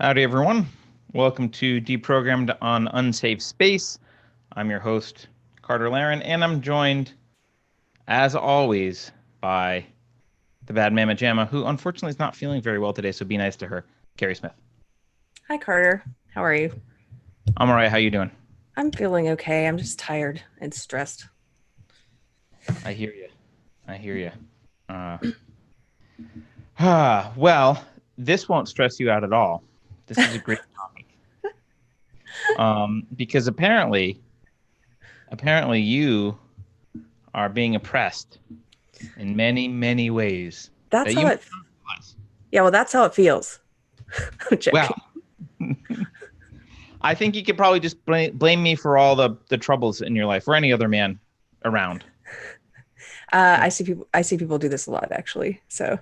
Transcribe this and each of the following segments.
Howdy, everyone. Welcome to Deprogrammed on Unsafe Space. I'm your host, Carter Laren, and I'm joined, as always, by the bad Mama Jamma, who unfortunately is not feeling very well today, so be nice to her, Keri Smith. Hi, Carter. How are you? I'm all right. How you doing? I'm feeling okay. I'm just tired and stressed. I hear you. I hear you. Uh, well, this won't stress you out at all. This is a great topic. Because apparently you are being oppressed in many, many ways That's that how you may it. not realize. Yeah, well, that's how it feels. I'm Well, joking. I think you could probably just blame me for all the troubles in your life or any other man around. I see people. I see people do this a lot, actually. So,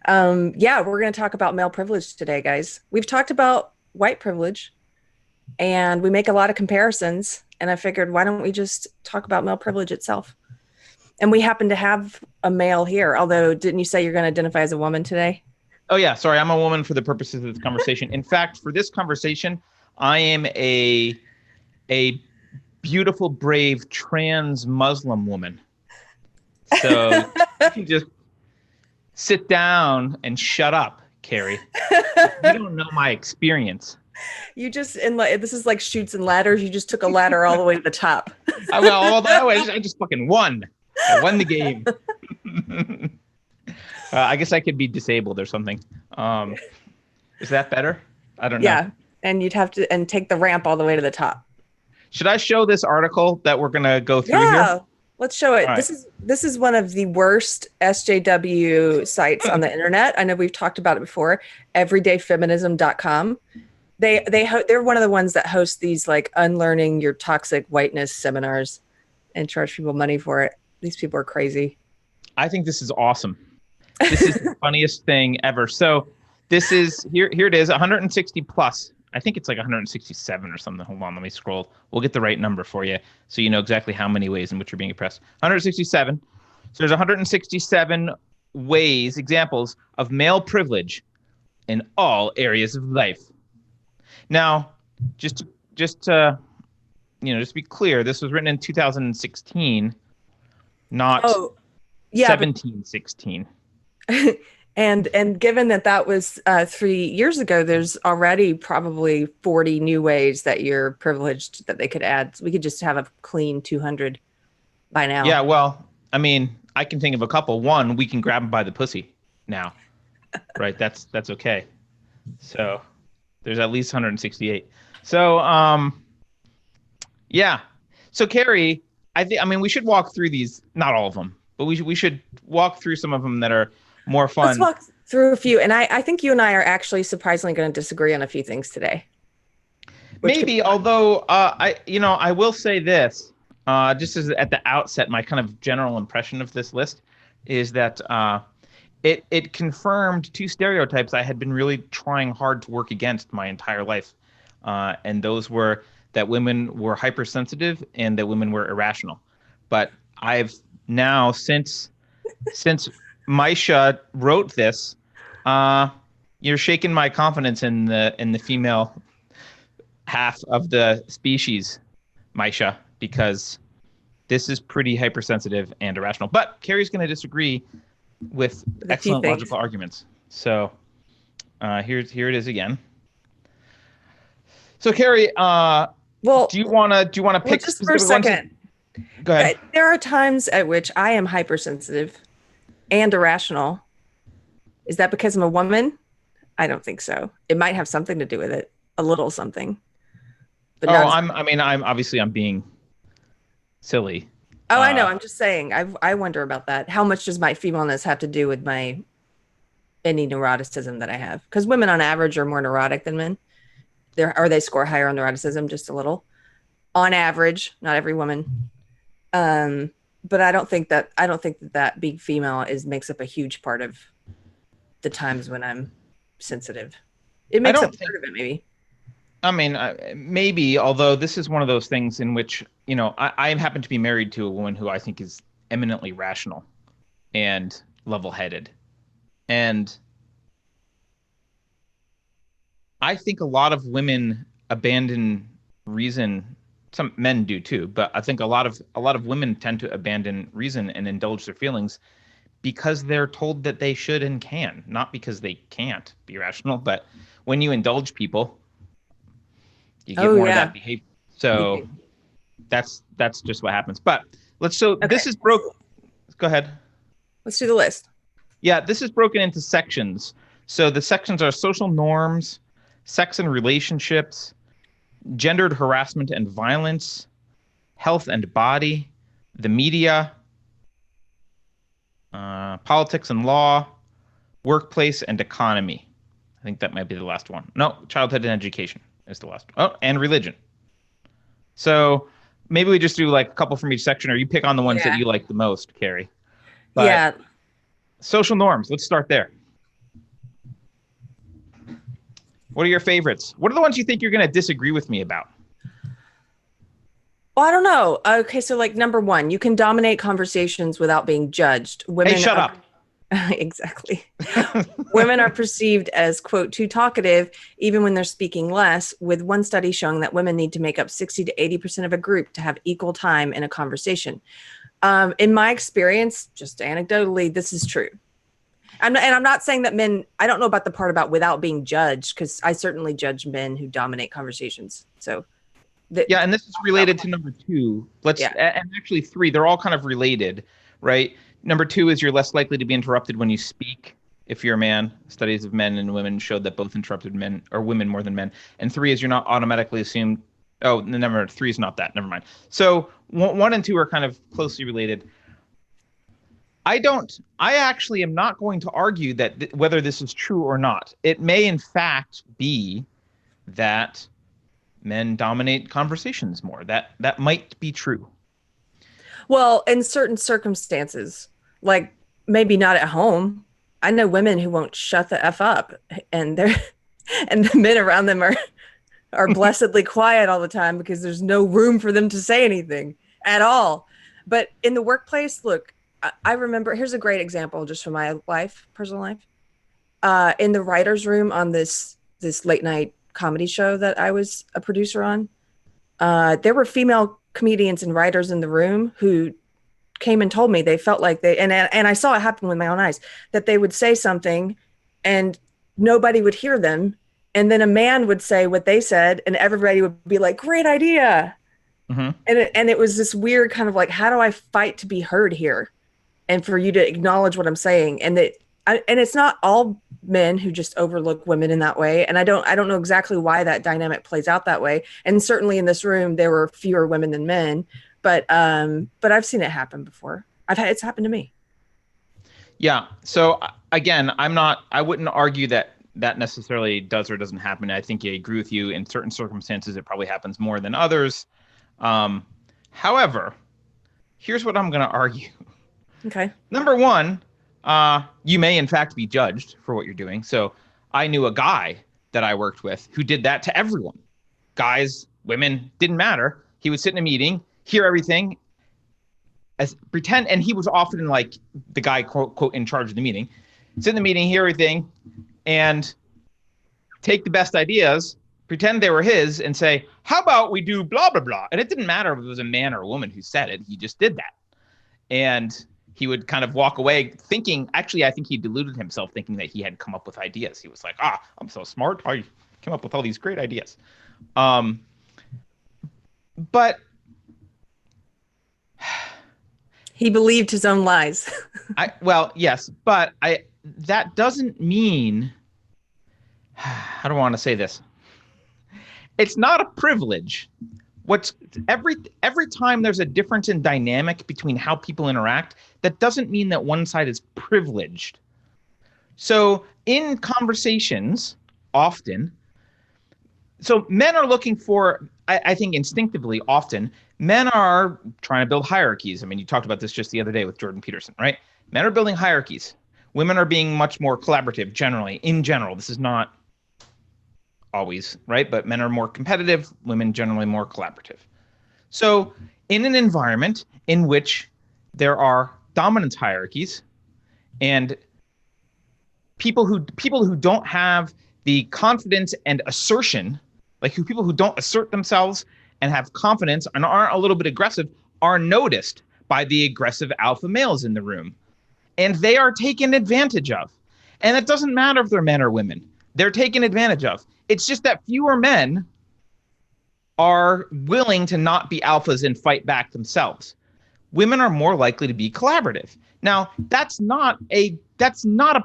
yeah, we're going to talk about male privilege today, guys. We've talked about white privilege, and we make a lot of comparisons. And I figured, why don't we just talk about male privilege itself? And we happen to have a male here. Although, didn't you say you're going to identify as a woman today? Oh yeah, sorry, I'm a woman for the purposes of this conversation. In fact, for this conversation, I am a beautiful, brave trans Muslim woman. So you can just sit down and shut up, Keri. You don't know my experience. You just in like this is like shoots and ladders. You just took a ladder all the way to the top. I just fucking won. I won the game. I guess I could be disabled or something. Is that better? I don't know. Yeah, and you'd have to and take the ramp all the way to the top. Should I show this article that we're gonna go through here? Yeah, let's show it. All right. This is one of the worst SJW sites on the internet. I know we've talked about it before. Everydayfeminism.com. They're one of the ones that host these like unlearning your toxic whiteness seminars and charge people money for it. These people are crazy. I think this is awesome. This is the funniest thing ever. So this is here it is, 160 plus. I think it's like 167 or something. Hold on, let me scroll. We'll get the right number for you so you know exactly how many ways in which you're being oppressed. 167. So there's 167 ways, examples of male privilege in all areas of life. Now, just to be clear, this was written in 2016, not Oh, yeah, 1716. and given that was 3 years ago, there's already probably 40 new ways that you're privileged that they could add. So we could just have a clean 200 by now. Yeah, well, I mean, I can think of a couple. One, we can grab him by the pussy now, right? That's okay. So there's at least 168. So yeah. So Keri, I mean, we should walk through these. Not all of them, but we should walk through some of them that are more Let's fun. walk through a few. And I think you and I are actually surprisingly going to disagree on a few things today. Maybe, although I will say this, just as at the outset, my kind of general impression of this list is that it confirmed two stereotypes I had been really trying hard to work against my entire life, and those were that women were hypersensitive and that women were irrational. But I've now since Maisha wrote this, you're shaking my confidence in the female half of the species, Maisha, because this is pretty hypersensitive and irrational. But Keri's going to disagree with excellent logical arguments. So here it is again. So Keri, well, do you want to pick just for a specific second? Ones? Go ahead. There are times at which I am hypersensitive and irrational. Is that because I'm a woman? I don't think so. It might have something to do with it, a little something. But I'm being silly. Oh, I know. I'm just saying. I wonder about that. How much does my femaleness have to do with any neuroticism that I have? Because women on average are more neurotic than men. They score higher on neuroticism, just a little. On average, not every woman. But I don't think that being female makes up a huge part of the times when I'm sensitive. It makes up part of it, maybe. I mean, maybe, although this is one of those things in which, I happen to be married to a woman who I think is eminently rational and level-headed. And I think a lot of women abandon reason. Some men do too, but I think a lot of women tend to abandon reason and indulge their feelings because they're told that they should and can, not because they can't be rational. But when you indulge people, you get Oh more of yeah. that behavior. You So do. that's just what happens. But Okay. this is broke. Go ahead. Let's do the list. Yeah, this is broken into sections. So the sections are social norms, sex and relationships, gendered harassment and violence, health and body, the media, politics and law, workplace and economy. I think that might be the last one. No, childhood and education is the last one. Oh, and religion. So maybe we just do like a couple from each section, or you pick on the ones that Yeah. you like the most, Keri. But Yeah. social norms, let's start there. What are your favorites? What are the ones you think you're going to disagree with me about? Well, I don't know. Okay, so like number one, you can dominate conversations without being judged. Hey, Women shut are up. exactly. Women are perceived as, quote, too talkative, even when they're speaking less, with one study showing that women need to make up 60 to 80% of a group to have equal time in a conversation. In my experience, just anecdotally, this is true. I'm not saying that men, I don't know about the part about without being judged, because I certainly judge men who dominate conversations. So Yeah, and this is related to number two. Yeah. And actually three, they're all kind of related, right? Number two is you're less likely to be interrupted when you speak if you're a man. Studies of men and women showed that both interrupted men or women more than men. And three is you're not automatically assumed. Oh, number three is not that. Never mind. So one and two are kind of closely related. I actually am not going to argue that whether this is true or not. It may in fact be that men dominate conversations more. That might be true. Well, in certain circumstances, like maybe not at home. I know women who won't shut the F up, and they're and the men around them are blessedly quiet all the time because there's no room for them to say anything at all. But in the workplace, look, I remember, here's a great example just from my life, personal life. In the writer's room on this late night comedy show that I was a producer on, there were female comedians and writers in the room who came and told me they felt like and I saw it happen with my own eyes, that they would say something and nobody would hear them. And then a man would say what they said and everybody would be like, great idea. Mm-hmm. And it was this weird kind of like, how do I fight to be heard here? And for you to acknowledge what I'm saying. And it's not all men who just overlook women in that way. And I don't know exactly why that dynamic plays out that way. And certainly in this room, there were fewer women than men, but I've seen it happen before. It's happened to me. Yeah. So again, I wouldn't argue that necessarily does or doesn't happen. I think I agree with you. In certain circumstances, it probably happens more than others. However, here's what I'm going to argue. Okay. Number one, you may in fact be judged for what you're doing. So I knew a guy that I worked with who did that to everyone. Guys, women, didn't matter. He would sit in a meeting, hear everything, pretend, and he was often like the guy, quote, quote, in charge of the meeting. Sit in the meeting, hear everything, and take the best ideas, pretend they were his, and say, how about we do blah, blah, blah. And it didn't matter if it was a man or a woman who said it. He just did that. And he would kind of walk away thinking, actually, I think he deluded himself thinking that he had come up with ideas. He was like, I'm so smart. I came up with all these great ideas. But he believed his own lies. Well, yes, but that doesn't mean, how do I want to say this? It's not a privilege. Every time there's a difference in dynamic between how people interact, that doesn't mean that one side is privileged. So in conversations, often, so men are looking for, I think instinctively, often, men are trying to build hierarchies. I mean, you talked about this just the other day with Jordan Peterson, right? Men are building hierarchies. Women are being much more collaborative generally, in general. This is not always, right? But men are more competitive, women generally more collaborative. So in an environment in which there are dominance hierarchies and people who don't have the confidence and assertion, like people who don't assert themselves and have confidence and aren't a little bit aggressive, are noticed by the aggressive alpha males in the room. And they are taken advantage of. And it doesn't matter if they're men or women. They're taken advantage of. It's just that fewer men are willing to not be alphas and fight back themselves. Women are more likely to be collaborative. Now, that's not a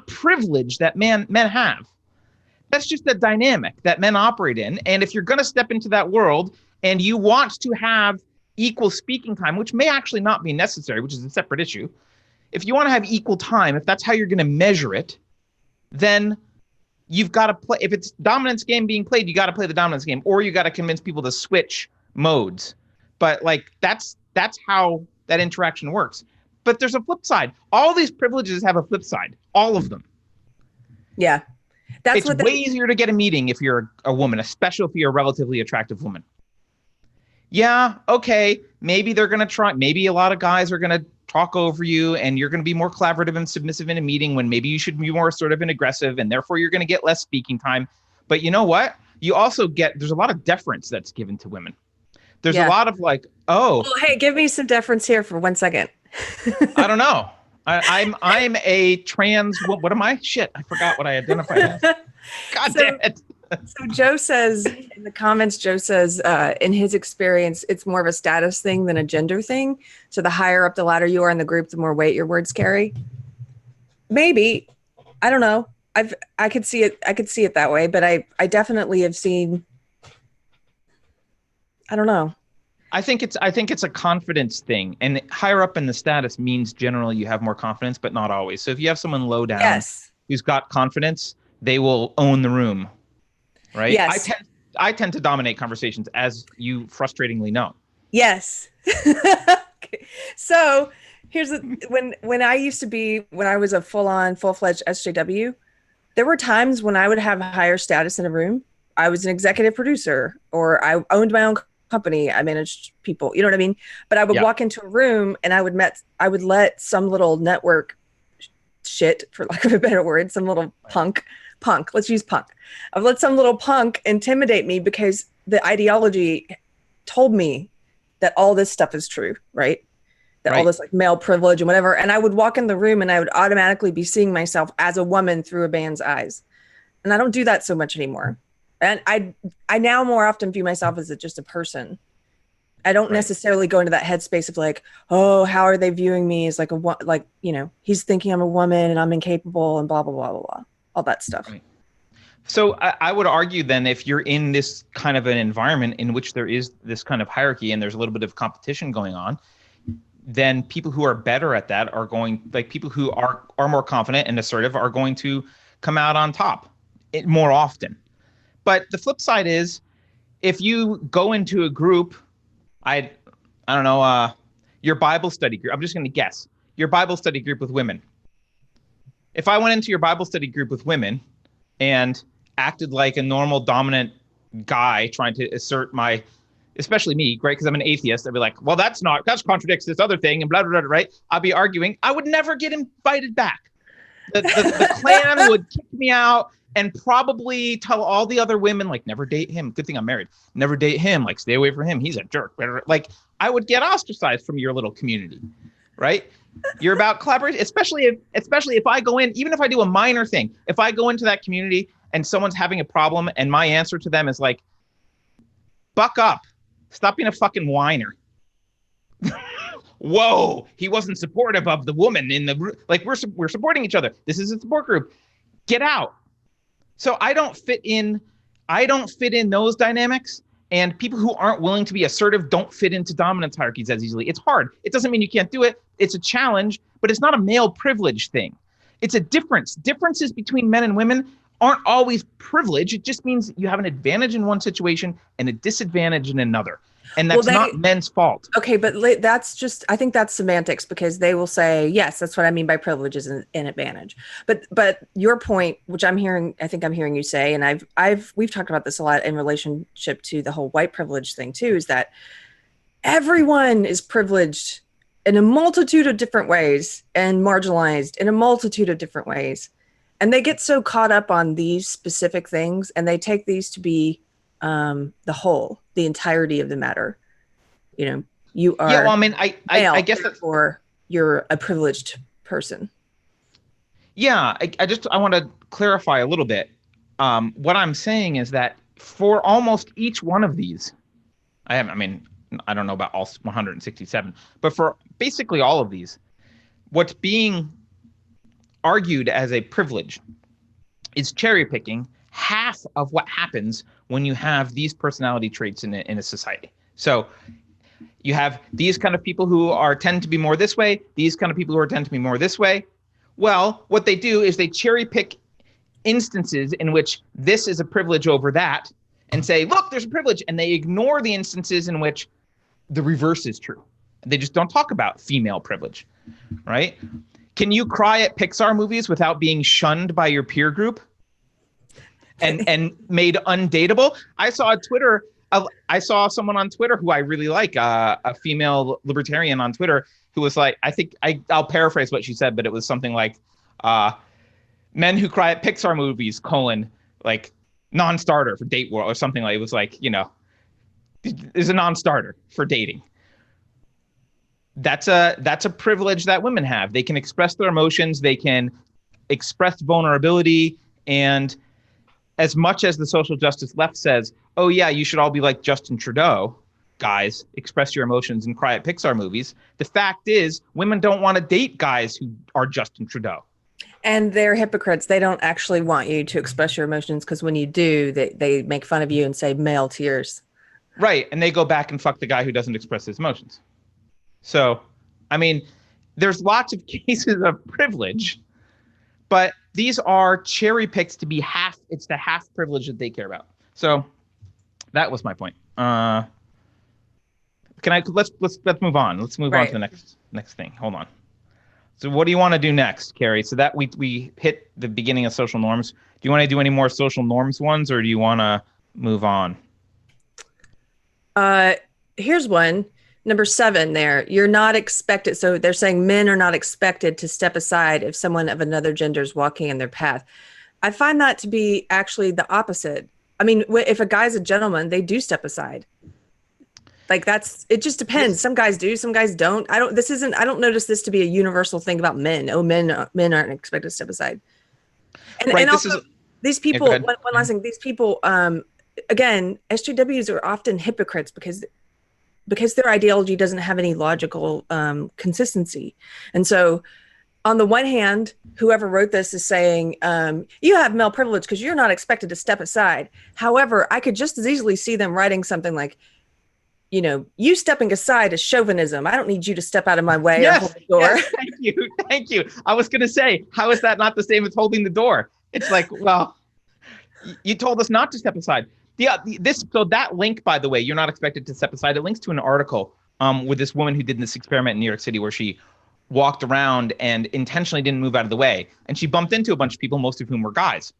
privilege that men have. That's just a dynamic that men operate in. And if you're going to step into that world and you want to have equal speaking time, which may actually not be necessary, which is a separate issue. If you want to have equal time, if that's how you're going to measure it, then you've got to play. If it's dominance game being played, you got to play the dominance game, or you got to convince people to switch modes. But like that's how that interaction works. But there's a flip side. All these privileges have a flip side. All of them. Yeah. It's way easier to get a meeting if you're a woman, especially if you're a relatively attractive woman. Yeah, okay, maybe they're going to try. Maybe a lot of guys are going to talk over you and you're going to be more collaborative and submissive in a meeting when maybe you should be more assertive and aggressive, and therefore you're going to get less speaking time. But you know what? You also there's a lot of deference that's given to women. There's a lot of like, oh. Well, hey, give me some deference here for 1 second. I don't know. I'm a trans. What am I? Shit, I forgot what I identify as. God damn it. So Joe says in the comments, in his experience, it's more of a status thing than a gender thing. So the higher up the ladder you are in the group, the more weight your words carry. Maybe. I don't know. I could see it. I could see it that way, but I definitely have seen. I don't know. I think it's a confidence thing, and higher up in the status means generally you have more confidence, but not always. So if you have someone low down who's got confidence, they will own the room, right? Yes. I tend to dominate conversations, as you frustratingly know. Yes. Okay. So here's when I was a full-fledged SJW, there were times when I would have higher status in a room. I was an executive producer, or I owned my own company. I managed people, you know what I mean? But I would walk into a room and I would let some little network shit, for lack of a better word, some little punk, let's use punk. I've let some little punk intimidate me because the ideology told me that all this stuff is true, right? That all this like male privilege and whatever. And I would walk in the room and I would automatically be seeing myself as a woman through a man's eyes. And I don't do that so much anymore. And I now more often view myself as just a person. I don't necessarily go into that headspace of like, oh, how are they viewing me as like he's thinking I'm a woman and I'm incapable and blah, blah, blah, blah, blah, all that stuff. Right. So I would argue then, if you're in this kind of an environment in which there is this kind of hierarchy and there's a little bit of competition going on, then people who are better at that are going, like people who are more confident and assertive are going to come out on top more often. But the flip side is, if you go into a group, I don't know, your Bible study group, I'm just going to guess, your Bible study group with women. If I went into your Bible study group with women and acted like a normal dominant guy trying to assert especially me, right? Because I'm an atheist, I'd be like, well, that contradicts this other thing and blah, blah, blah, right? I'd be arguing. I would never get invited back. The clan would kick me out and probably tell all the other women, like, never date him. Good thing I'm married. Never date him. Like, stay away from him. He's a jerk. Like, I would get ostracized from your little community, right? You're about collaboration, especially if I go in, even if I do a minor thing, if I go into that community and someone's having a problem and my answer to them is like, buck up. Stop being a fucking whiner. Whoa, he wasn't supportive of the woman in the, like, we're supporting each other. This is a support group. Get out. So I don't fit in those dynamics, and people who aren't willing to be assertive don't fit into dominance hierarchies as easily. It's hard. It doesn't mean you can't do it. It's a challenge, but it's not a male privilege thing. It's a difference. Differences between men and women aren't always privilege. It just means you have an advantage in one situation and a disadvantage in another. And that's not men's fault. Okay, but I think that's semantics, because they will say, yes, that's what I mean by privilege is an advantage. But your point, which I think I'm hearing you say, and we've talked about this a lot in relationship to the whole white privilege thing too, is that everyone is privileged in a multitude of different ways and marginalized in a multitude of different ways. And they get so caught up on these specific things, and they take these to be the whole, the entirety of the matter. You know, you are. Yeah, well, I mean, I guess that, or you're a privileged person. Yeah, I want to clarify a little bit. What I'm saying is that for almost each one of these, I don't know about all 167, but for basically all of these, what's being argued as a privilege is cherry picking half of what happens when you have these personality traits in a society. So you have these kind of people who tend to be more this way, these kind of people who tend to be more this way. Well, what they do is they cherry pick instances in which this is a privilege over that and say, look, there's a privilege. And they ignore the instances in which the reverse is true. They just don't talk about female privilege, right? Can you cry at Pixar movies without being shunned by your peer group and made undateable? I saw someone on Twitter who I really like, a female libertarian on Twitter, who was like, I'll paraphrase what she said, but it was something like, men who cry at Pixar movies, like non-starter for date world, or something like, it was like, is a non-starter for dating. That's a privilege that women have. They can express their emotions, they can express vulnerability, and as much as the social justice left says, oh yeah, you should all be like Justin Trudeau, guys, express your emotions and cry at Pixar movies. The fact is, women don't want to date guys who are Justin Trudeau. And they're hypocrites. They don't actually want you to express your emotions, because when you do, they make fun of you and say male tears. Right. And they go back and fuck the guy who doesn't express his emotions. So, I mean, there's lots of cases of privilege, but these are cherry picked to be half. It's the half privilege that they care about. So that was my point. Let's move on. Let's move on to the next thing. Hold on. So what do you want to do next, Keri? So that we hit the beginning of social norms. Do you want to do any more social norms ones, or do you want to move on? Here's one. Number 7 there. You're not expected. So they're saying men are not expected to step aside if someone of another gender is walking in their path. I find that to be actually the opposite. I mean, if a guy's a gentleman, they do step aside. Like it just depends. Some guys do, some guys don't. I don't notice this to be a universal thing about men. Oh, men aren't expected to step aside. And also these people, one last thing, these people, again, SJWs are often hypocrites because their ideology doesn't have any logical consistency. And so on the one hand, whoever wrote this is saying, you have male privilege because you're not expected to step aside. However, I could just as easily see them writing something like, you stepping aside is chauvinism. I don't need you to step out of my way or hold the door. Yes, thank you. I was going to say, how is that not the same as holding the door? It's like, well, you told us not to step aside. So that link, by the way, you're not expected to step aside. It links to an article with this woman who did this experiment in New York City where she walked around and intentionally didn't move out of the way. And she bumped into a bunch of people, most of whom were guys.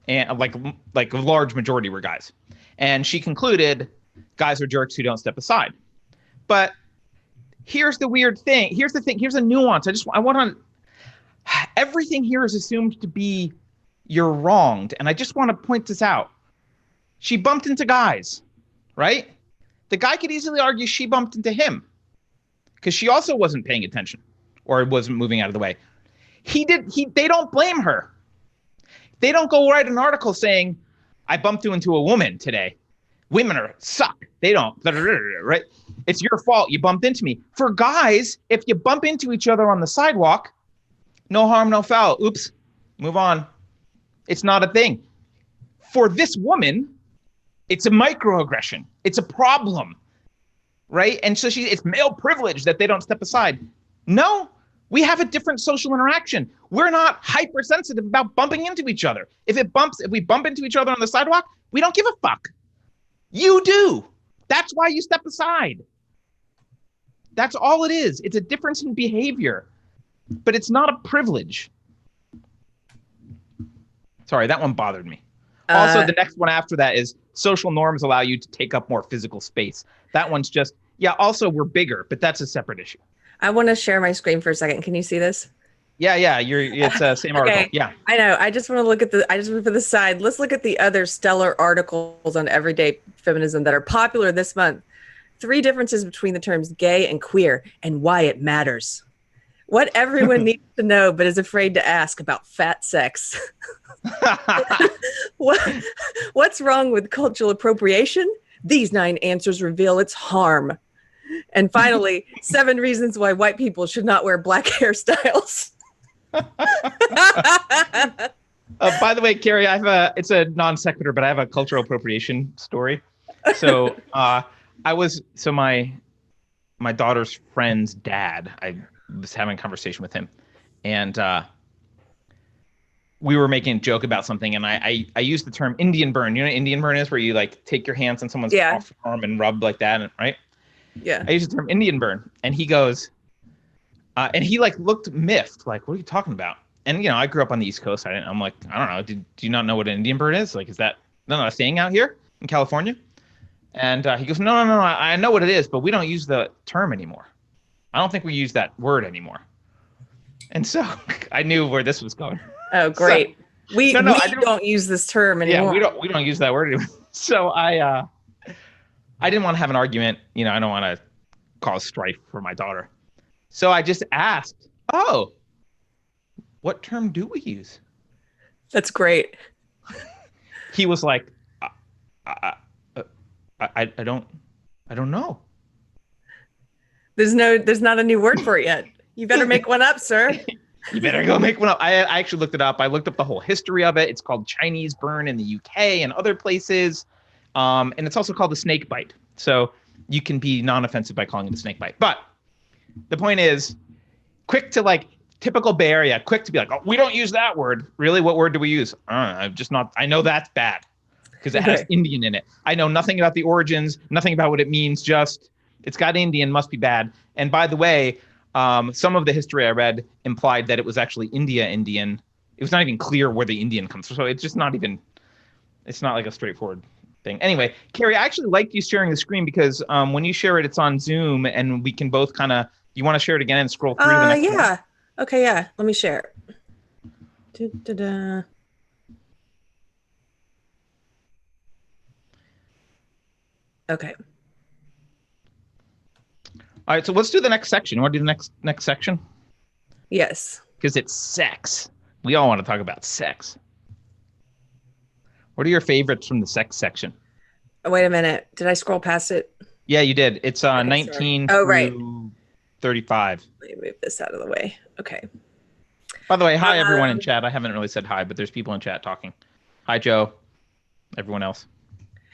And like a large majority were guys. And she concluded, guys are jerks who don't step aside. But here's the weird thing. Here's the thing. Here's a nuance. Everything here is assumed to be you're wronged. And I just want to point this out. She bumped into guys, right? The guy could easily argue she bumped into him because she also wasn't paying attention or wasn't moving out of the way. They don't blame her. They don't go write an article saying, I bumped into a woman today. Women suck. They don't, right? It's your fault. You bumped into me. For guys, if you bump into each other on the sidewalk, no harm, no foul. Oops, move on. It's not a thing. For this woman, it's a microaggression. It's a problem, right? And so it's male privilege that they don't step aside. No, we have a different social interaction. We're not hypersensitive about bumping into each other. If we bump into each other on the sidewalk, we don't give a fuck. You do. That's why you step aside. That's all it is. It's a difference in behavior, but it's not a privilege. Sorry, that one bothered me. Also, the next one after that is social norms allow you to take up more physical space. That one's just, also we're bigger, but that's a separate issue. I want to share my screen for a second. Can you see this? Yeah. It's the same article. Okay, Yeah. I know. I just want to look at I just want to the side. Let's look at the other stellar articles on everyday feminism that are popular this month. 3 differences between the terms gay and queer and why it matters. What everyone needs to know but is afraid to ask about fat sex. What's wrong with cultural appropriation? These 9 answers reveal its harm. And finally, 7 reasons why white people should not wear black hairstyles. By the way, Keri, it's a non sequitur, but I have a cultural appropriation story. So my daughter's friend's dad, I was having a conversation with him, and we were making a joke about something, and I used the term Indian burn. You know what Indian burn is, where you like take your hands on someone's arm and rub like that, right? Yeah. I used the term Indian burn, and he goes, and he like looked miffed, like, what are you talking about? And I grew up on the East Coast. I'm like, I don't know. Do you not know what an Indian burn is? Like, is that not a thing out here in California? And he goes, no, I know what it is, but we don't use the term anymore. I don't think we use that word anymore. And so I knew where this was going. Oh, great. So, we don't use this term anymore. Yeah, we don't use that word anymore. So I didn't want to have an argument. I don't want to cause strife for my daughter. So I just asked, oh, what term do we use? That's great. He was like, I don't know. There's not a new word for it yet. You better make one up, sir. You better go make one up. I actually looked it up. I looked up the whole history of it. It's called Chinese burn in the UK and other places. And it's also called the snake bite. So you can be non-offensive by calling it a snake bite. But the point is, quick to like typical Bay Area, quick to be like, oh, we don't use that word. Really? What word do we use? I know that's bad because it has Indian in it. I know nothing about the origins, nothing about what it means. Just it's got Indian, must be bad. And by the way, some of the history I read implied that it was actually Indian. It was not even clear where the Indian comes from. So it's just not even, it's not like a straightforward thing. Anyway, Keri, I actually liked you sharing the screen because when you share it, it's on Zoom and we can both kind of, you want to share it again and scroll through the next one? Okay, yeah. Let me share it. Da-da-da. Okay. All right, so let's do the next section. You want to do the next section? Yes. Because it's sex. We all want to talk about sex. What are your favorites from the sex section? Oh, wait a minute. Did I scroll past it? Yeah, you did. It's 19 through 35. Let me move this out of the way. Okay. By the way, hi, everyone in chat. I haven't really said hi, but there's people in chat talking. Hi, Joe. Everyone else.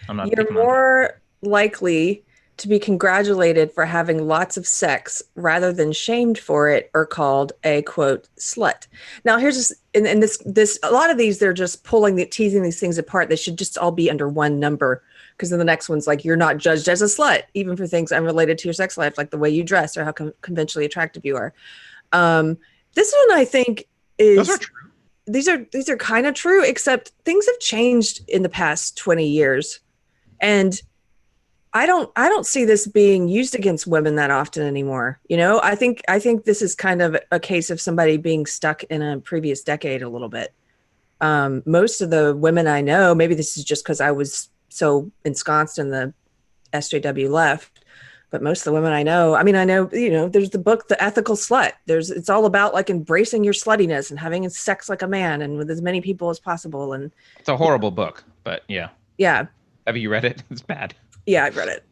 You're more likely to be congratulated for having lots of sex rather than shamed for it or called a quote slut. Now here's just in this a lot of these they're just teasing these things apart. They should just all be under one number because then the next one's like you're not judged as a slut even for things unrelated to your sex life like the way you dress or how conventionally attractive you are. This one I think is those are true. These are kind of true except things have changed in the past 20 years and I don't see this being used against women that often anymore. I think this is kind of a case of somebody being stuck in a previous decade a little bit. Most of the women I know, maybe this is just because I was so ensconced in the SJW left, but most of the women I know, there's the book, The Ethical Slut. It's all about like embracing your sluttiness and having sex like a man and with as many people as possible. And it's a horrible book, but yeah. Yeah. Have you read it? It's bad. Yeah, I've read it.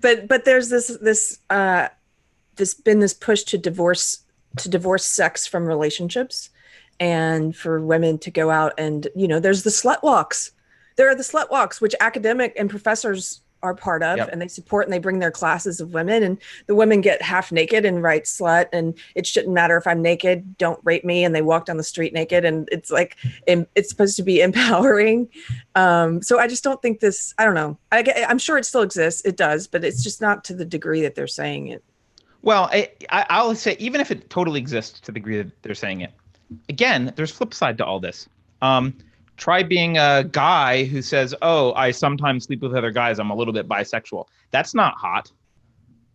But there's this push to divorce sex from relationships and for women to go out and, there's the slut walks. There are the slut walks, which academic and professors are part of, and they support and they bring their classes of women and the women get half naked and write slut and it shouldn't matter if I'm naked, don't rape me, and they walk down the street naked and it's like it's supposed to be empowering. So I just don't think this, I don't know, I'm sure it still exists, it does, but it's just not to the degree that they're saying it. Well, I'll say even if it totally exists to the degree that they're saying it, again, there's flip side to all this. Try being a guy who says, oh, I sometimes sleep with other guys. I'm a little bit bisexual. That's not hot.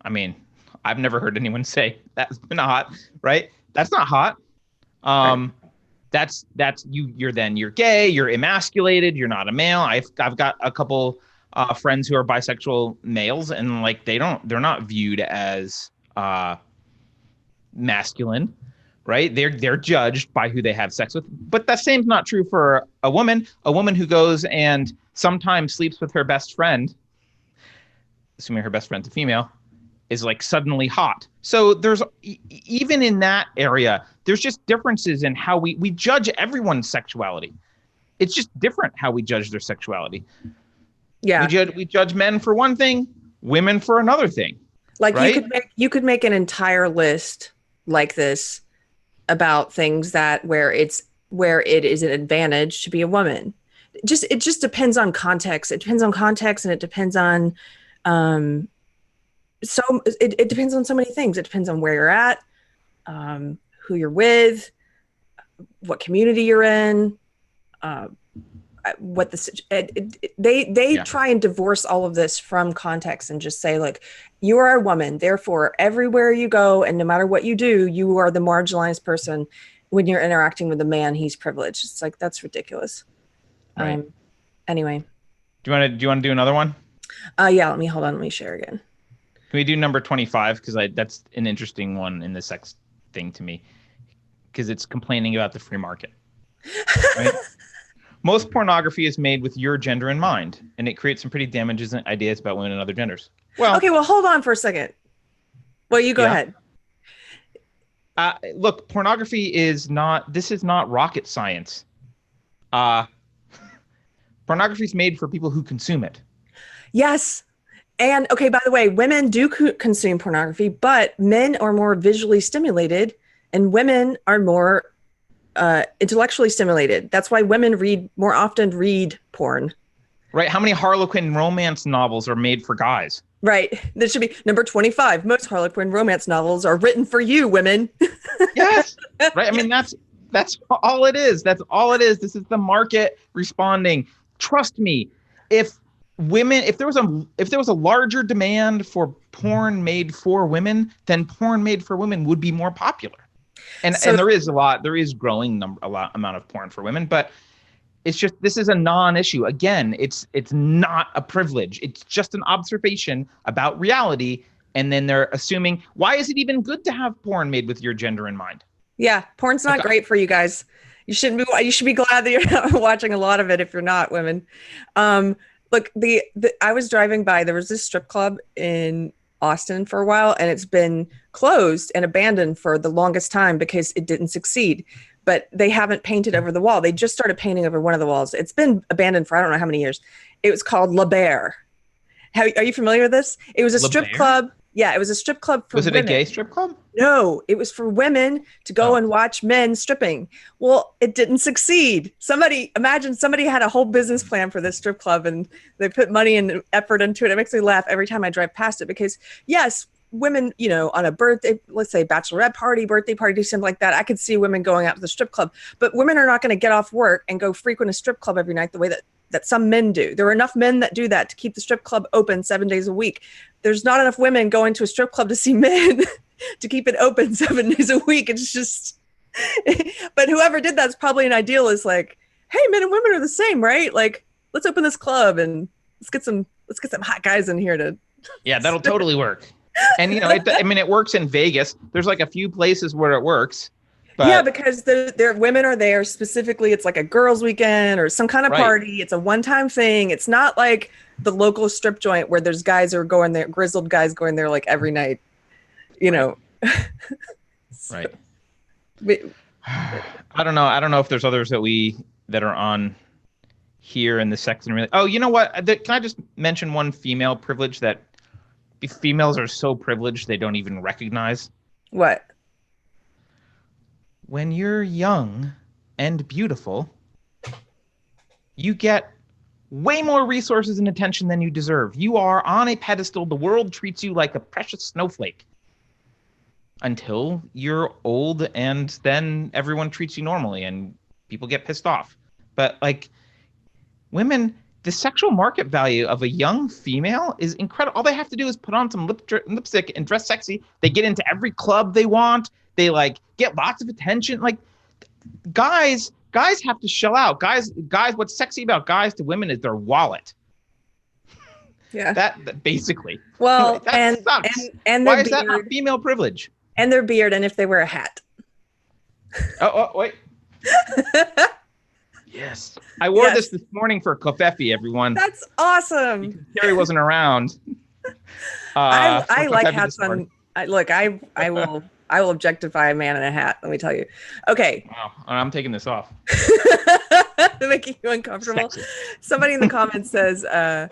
I mean, I've never heard anyone say that's been hot, right? That's not hot. Right. That's you're gay, you're emasculated, you're not a male. I've got a couple friends who are bisexual males, and like they're not viewed as masculine, right? They're judged by who they have sex with. But that same's not true for a woman. A woman who goes and sometimes sleeps with her best friend, assuming her best friend's a female, is like suddenly hot. So there's even in that area, there's just differences in how we judge everyone's sexuality. It's just different how we judge their sexuality. Yeah. We judge men for one thing, women for another thing. Like right? you could make an entire list like this about things that where it is an advantage to be a woman. It just depends on context. It depends on context, and it depends on it depends on so many things. It depends on where you're at, who you're with, what community you're in, what they try and divorce all of this from context and just say, like, you are a woman, therefore everywhere you go and no matter what you do, you are the marginalized person. When you're interacting with a man, he's privileged. It's like, that's ridiculous. Right. Anyway, do you want to do another one? Yeah, let me share again. Can we do number 25? Because that's an interesting one in the sex thing to me, because it's complaining about the free market. Right? Most pornography is made with your gender in mind, and it creates some pretty damaging ideas about women and other genders. Well, okay, well, hold on for a second. Well, you go ahead. Look, pornography is not rocket science. Pornography is made for people who consume it. Yes. And okay, by the way, women do consume pornography, but men are more visually stimulated and women are more intellectually stimulated. That's why women more often read porn. Right. How many Harlequin romance novels are made for guys? Right. That should be number 25. Most Harlequin romance novels are written for you, women. Yes. Right. I mean, that's all it is. That's all it is. This is the market responding. Trust me. If there was a larger demand for porn made for women, then porn made for women would be more popular. And there is growing amount of porn for women, but it's just, this is a non-issue. Again, it's not a privilege. It's just an observation about reality. And then they're assuming, why is it even good to have porn made with your gender in mind? Yeah, porn's not great for you guys. You should be glad that you're not watching a lot of it if you're not women. Look, I was driving by, there was this strip club in Austin for a while, and it's been closed and abandoned for the longest time because it didn't succeed. But they haven't painted over the wall. They just started painting over one of the walls. It's been abandoned for I don't know how many years. It was called La Bear. Are you familiar with this? It was a strip club. Yeah, it was a strip club for women. Was it a gay strip club? No, it was for women to go and watch men stripping. Well, it didn't succeed. Imagine somebody had a whole business plan for this strip club and they put money and effort into it. It makes me laugh every time I drive past it because, yes, women, on a birthday, let's say bachelorette party, birthday party, something like that, I could see women going out to the strip club. But women are not going to get off work and go frequent a strip club every night the way that some men do. There are enough men that do that to keep the strip club open 7 days a week. There's not enough women going to a strip club to see men to keep it open 7 days a week. It's just, but whoever did that's probably an idealist, like, hey, men and women are the same, right? Like, let's open this club and let's get some hot guys in here to. Yeah, that'll totally work. And it works in Vegas. There's like a few places where it works. But yeah, because their women are there specifically. It's like a girls' weekend or some kind of party. It's a one-time thing. It's not like the local strip joint where there's guys who are going there, grizzled guys going there like every night. Right. I don't know if there's others that are on here in the section. Oh, you know what? Can I just mention one female privilege that females are so privileged they don't even recognize? What? When you're young and beautiful, you get way more resources and attention than you deserve. You are on a pedestal. The world treats you like a precious snowflake until you're old, and then everyone treats you normally and people get pissed off. But like, women the sexual market value of a young female is incredible. All they have to do is put on some lipstick and dress sexy. They get into every club they want. They like get lots of attention. Like guys have to shell out. Guys, what's sexy about guys to women is their wallet. Yeah. That basically. Well, that sucks. And why is that not female privilege? And their beard, and if they wear a hat. Oh, wait. Yes. I wore this morning for Kofefi, everyone. That's awesome. Because Keri wasn't around. I like hats on. I will objectify a man in a hat. Let me tell you. Okay. Wow. I'm taking this off. Making you uncomfortable. Sexy. Somebody in the comments says they're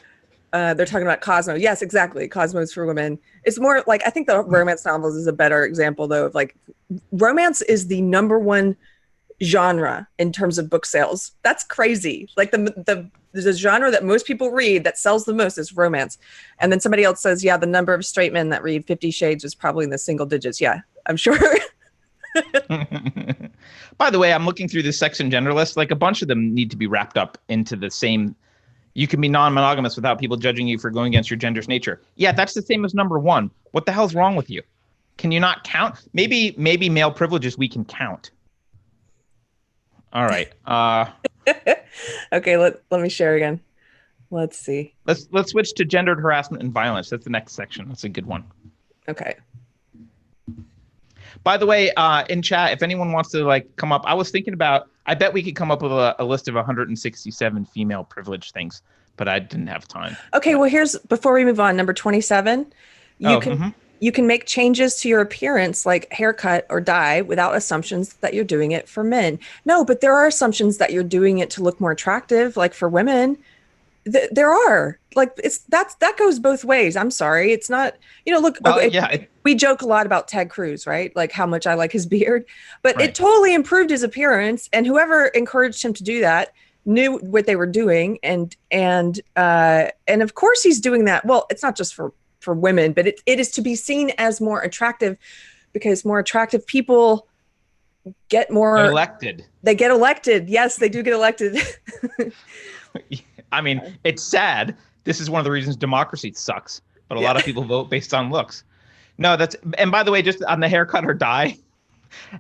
talking about Cosmo. Yes, exactly. Cosmos for women. It's more like, I think the romance novels is a better example though of like, romance is the number one genre in terms of book sales. That's crazy. Like the genre that most people read that sells the most is romance. And then somebody else says, yeah, the number of straight men that read 50 Shades is probably in the single digits. Yeah, I'm sure. By the way, I'm looking through the sex and gender list. Like a bunch of them need to be wrapped up into the same. You can be non-monogamous without people judging you for going against your gender's nature. Yeah, that's the same as number one. What the hell's wrong with you? Can you not count? Maybe male privileges we can count. All right. Okay, let me share again. Let's see. Let's switch to gendered harassment and violence. That's the next section. That's a good one. Okay. By the way, in chat, if anyone wants to like come up, I was thinking about, I bet we could come up with a list of 167 female privilege things, but I didn't have time. Okay, well, before we move on, number 27, you can make changes to your appearance like haircut or dye without assumptions that you're doing it for men. No, but there are assumptions that you're doing it to look more attractive, like for women. There are like that goes both ways. I'm sorry. It's not, look, we joke a lot about Ted Cruz, right? Like how much I like his beard, but It totally improved his appearance. And whoever encouraged him to do that knew what they were doing. And of course he's doing that. Well, it's not just for women, but it is to be seen as more attractive because more attractive people get more elected. They get elected. Yes, they do get elected. I mean, it's sad. This is one of the reasons democracy sucks, but a lot of people vote based on looks. No, and by the way, just on the haircut or dye,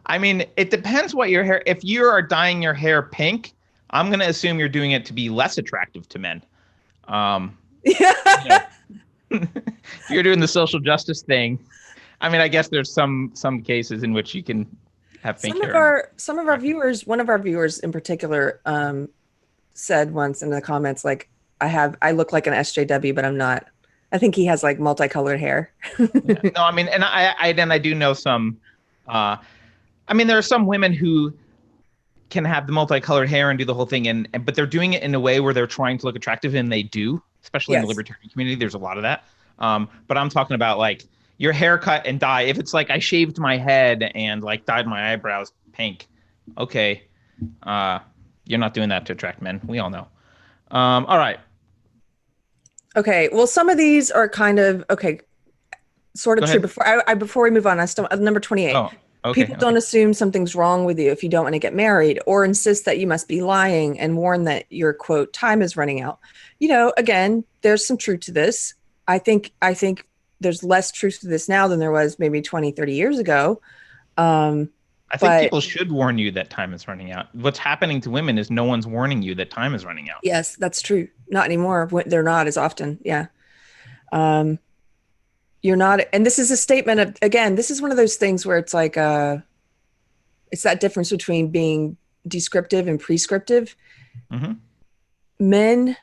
I mean, it depends what your hair, if you are dyeing your hair pink, I'm going to assume you're doing it to be less attractive to men. If you're doing the social justice thing, I mean, I guess there's some cases in which you can have pink hair. Some of our viewers, one of our viewers in particular, said once in the comments, like, I look like an SJW, but I'm not. I think he has like multicolored hair. Yeah. No, I mean, and I do know some, I mean, there are some women who can have the multicolored hair and do the whole thing, but they're doing it in a way where they're trying to look attractive, and they do, especially in the libertarian community. There's a lot of that. But I'm talking about like your haircut and dye. If it's like I shaved my head and like dyed my eyebrows pink, okay. You're not doing that to attract men. We all know. All right. Okay. Well, some of these are kind of sort of true. Before we move on, number 28. Oh, okay. People don't assume something's wrong with you if you don't want to get married, or insist that you must be lying and warn that your quote time is running out. Again, there's some truth to this. I think there's less truth to this now than there was maybe 20, 30 years ago. I think people should warn you that time is running out. What's happening to women is no one's warning you that time is running out. Yes, that's true. Not anymore. They're not as often. Yeah. You're not. And this is a statement of, again, this is one of those things where it's like, it's that difference between being descriptive and prescriptive. Mm-hmm. Men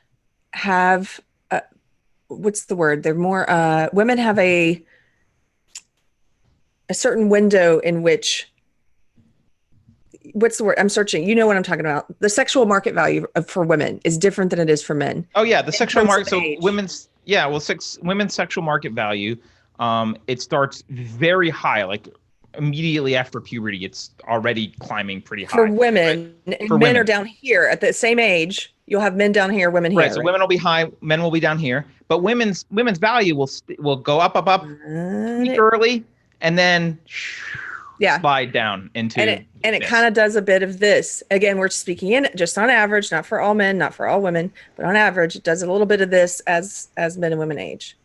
have, what's the word? They're more, women have a certain window in which, what's the word? I'm searching. You know what I'm talking about. The sexual market value for women is different than it is for men. Oh yeah, the sexual market. So women's sexual market value. It starts very high, like immediately after puberty. It's already climbing pretty high for women. Right? And men are down here at the same age. You'll have men down here, women here. Right. So women will be high, men will be down here, but women's value will go up peak early, and then slide down into And it kind of does a bit of this. Again, we're speaking in just on average, not for all men, not for all women, but on average, it does a little bit of this as men and women age.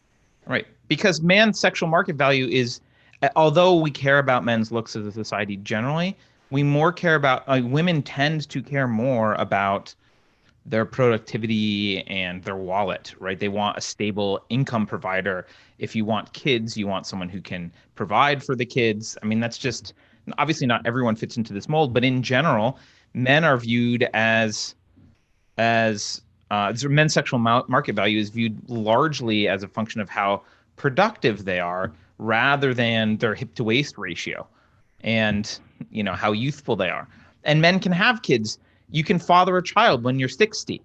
Right. Because man's sexual market value is, although we care about men's looks as a society generally, we more care about, women tend to care more about their productivity and their wallet, right? They want a stable income provider. If you want kids, you want someone who can provide for the kids. I mean, that's just, obviously not everyone fits into this mold, but in general, men are viewed as men's sexual market value is viewed largely as a function of how productive they are rather than their hip to waist ratio and, how youthful they are. And men can have kids. You can father a child when you're 60.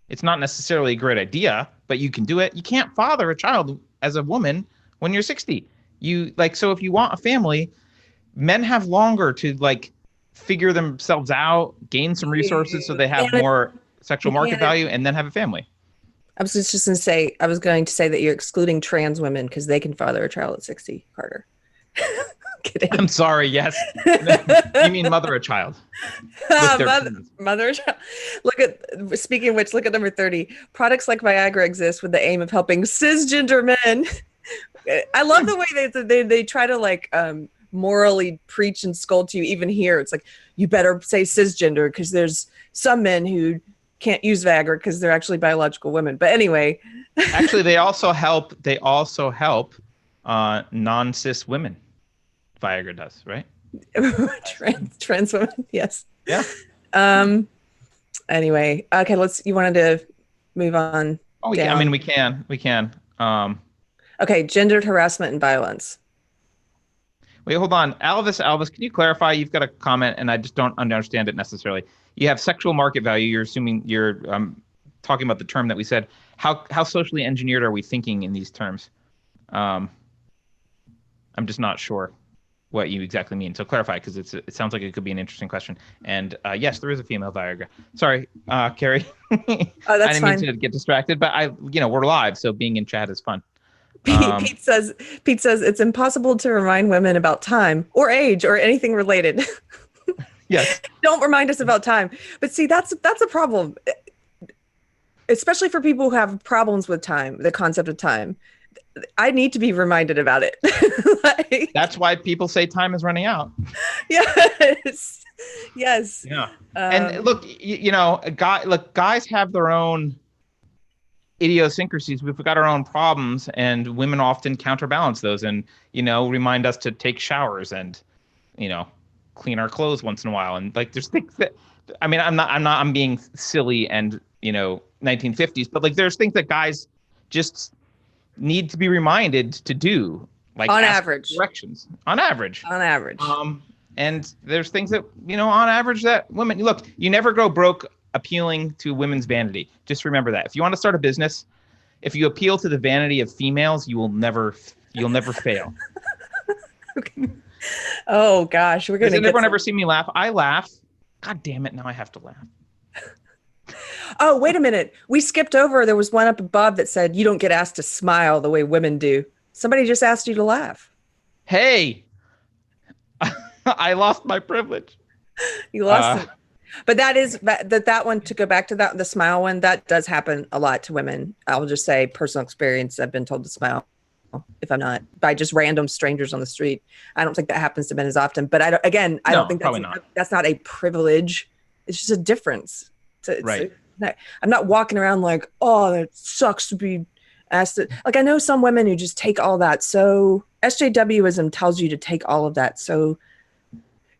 It's not necessarily a great idea, but you can do it. You can't father a child as a woman when you're 60. So if you want a family, men have longer to figure themselves out, gain some resources so they have more sexual market value, and then have a family. I was just going to say that you're excluding trans women because they can father a child at 60, Carter. Kidding. I'm sorry. Yes. You mean mother a child. Mother a child. Speaking of which, look at number 30. Products like Viagra exist with the aim of helping cisgender men. I love the way they try to morally preach and scold to you. Even here, it's like, you better say cisgender because there's some men who can't use Viagra because they're actually biological women. But anyway. Actually, they also help non-cis women. Viagra does, right? Trans women, yes. Yeah. Anyway, okay, you wanted to move on. Oh, yeah, I mean, we can. Okay, gendered harassment and violence. Wait, hold on. Alvis, can you clarify? You've got a comment, and I just don't understand it necessarily. You have sexual market value. You're assuming you're talking about the term that we said. How socially engineered are we thinking in these terms? I'm just not sure what you exactly mean. So clarify, because it sounds like it could be an interesting question. And yes, there is a female Viagra. Sorry, Keri. Oh, that's I didn't fine. mean to get distracted, but we're live, so being in chat is fun. Pete says it's impossible to remind women about time or age or anything related. Yes. Don't remind us about time. But see, that's a problem, especially for people who have problems with time, the concept of time. I need to be reminded about it. That's why people say time is running out. Yes. Yes. Yeah. And look, guys have their own idiosyncrasies. We've got our own problems, and women often counterbalance those and, remind us to take showers and, clean our clothes once in a while. And there's things that, I'm being silly and, 1950s, but there's things that guys just need to be reminded to do, on average directions on average. And there's things that, on average that women, look, you never go broke appealing to women's vanity. Just remember that. If you want to start a business, if you appeal to the vanity of females, you'll never fail. Okay. Oh gosh, we're gonna. Has everyone ever seen me laugh? I laugh. God damn it! Now I have to laugh. Oh, wait a minute. We skipped over. There was one up above that said you don't get asked to smile the way women do. Somebody just asked you to laugh. Hey, I lost my privilege. You lost it. But that one, to go back to the smile one, that does happen a lot to women. I'll just say personal experience. I've been told to smile if I'm not by just random strangers on the street. I don't think that happens to men as often, but I don't think that's not a privilege. It's just a difference. Right. I'm not walking around like, oh, that sucks to be asked to, I know some women who just take all that. So SJWism tells you to take all of that so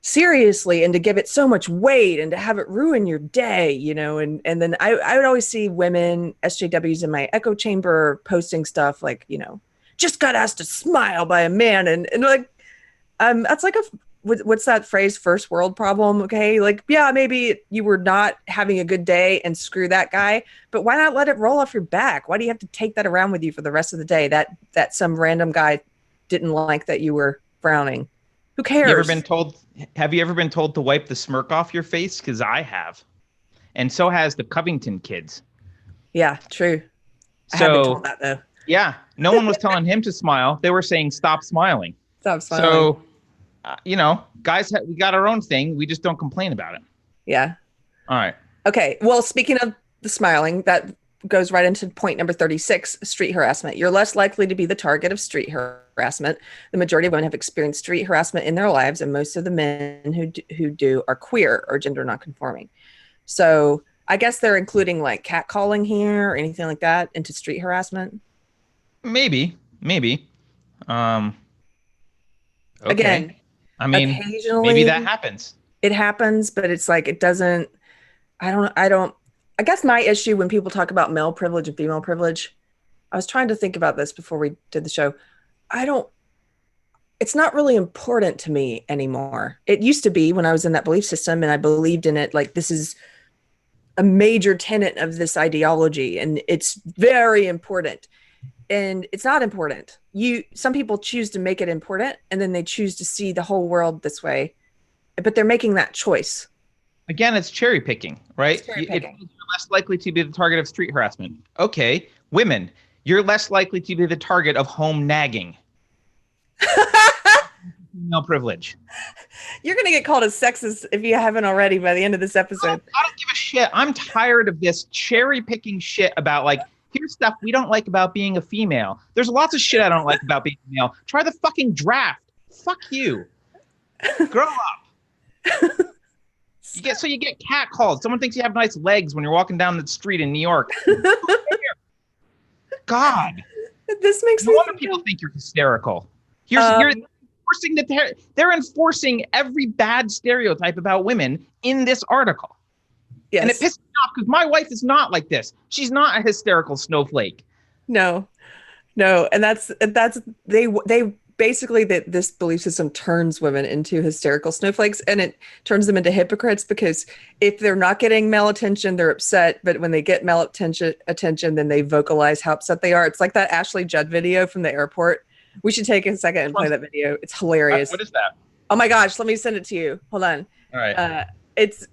seriously and to give it so much weight and to have it ruin your day, and then I would always see women, SJWs in my echo chamber posting stuff just got asked to smile by a man. And that's what's that phrase? First world problem. Okay. Yeah, maybe you were not having a good day and screw that guy, but why not let it roll off your back? Why do you have to take that around with you for the rest of the day? That some random guy didn't like that you were frowning. Who cares? Have you ever been told to wipe the smirk off your face? Because I have. And so has the Covington kids. Yeah, true. I have been told that though. Yeah. No one was telling him to smile. They were saying, stop smiling. Stop smiling. So guys, we got our own thing. We just don't complain about it. Yeah. All right. Okay. Well, speaking of the smiling, that goes right into point number 36, street harassment. You're less likely to be the target of street harassment. The majority of women have experienced street harassment in their lives, and most of the men who do are queer or gender nonconforming. So I guess they're including like catcalling here or anything like that into street harassment. Maybe. Okay. Again, I mean, occasionally maybe that happens. It happens, but it's like it doesn't. I guess my issue when people talk about male privilege and female privilege, I was trying to think about this before we did the show. It's not really important to me anymore. It used to be when I was in that belief system and I believed in it, like this is a major tenet of this ideology and it's very important. And it's not important. Some people choose to make it important and then they choose to see the whole world this way, but they're making that choice. Again, it's cherry picking, right? You're less likely to be the target of street harassment. Okay, women, you're less likely to be the target of home nagging. Female privilege. You're going to get called a sexist if you haven't already by the end of this episode. I don't give a shit. I'm tired of this cherry picking shit about like, here's stuff we don't like about being a female. There's lots of shit I don't like about being a male. Try the fucking draft. Fuck you. Grow up. You get catcalled. Someone thinks you have nice legs when you're walking down the street in New York. God. This makes no wonder people think you're hysterical. You're enforcing they're enforcing every bad stereotype about women in this article. Yes. And it pisses me off because my wife is not like this. She's not a hysterical snowflake. No. And that's they basically this belief system turns women into hysterical snowflakes and it turns them into hypocrites because if they're not getting male attention, they're upset. But when they get male attention, then they vocalize how upset they are. It's like that Ashley Judd video from the airport. We should take a second and play that video. It's hilarious. What is that? Oh my gosh, let me send it to you. Hold on. All right.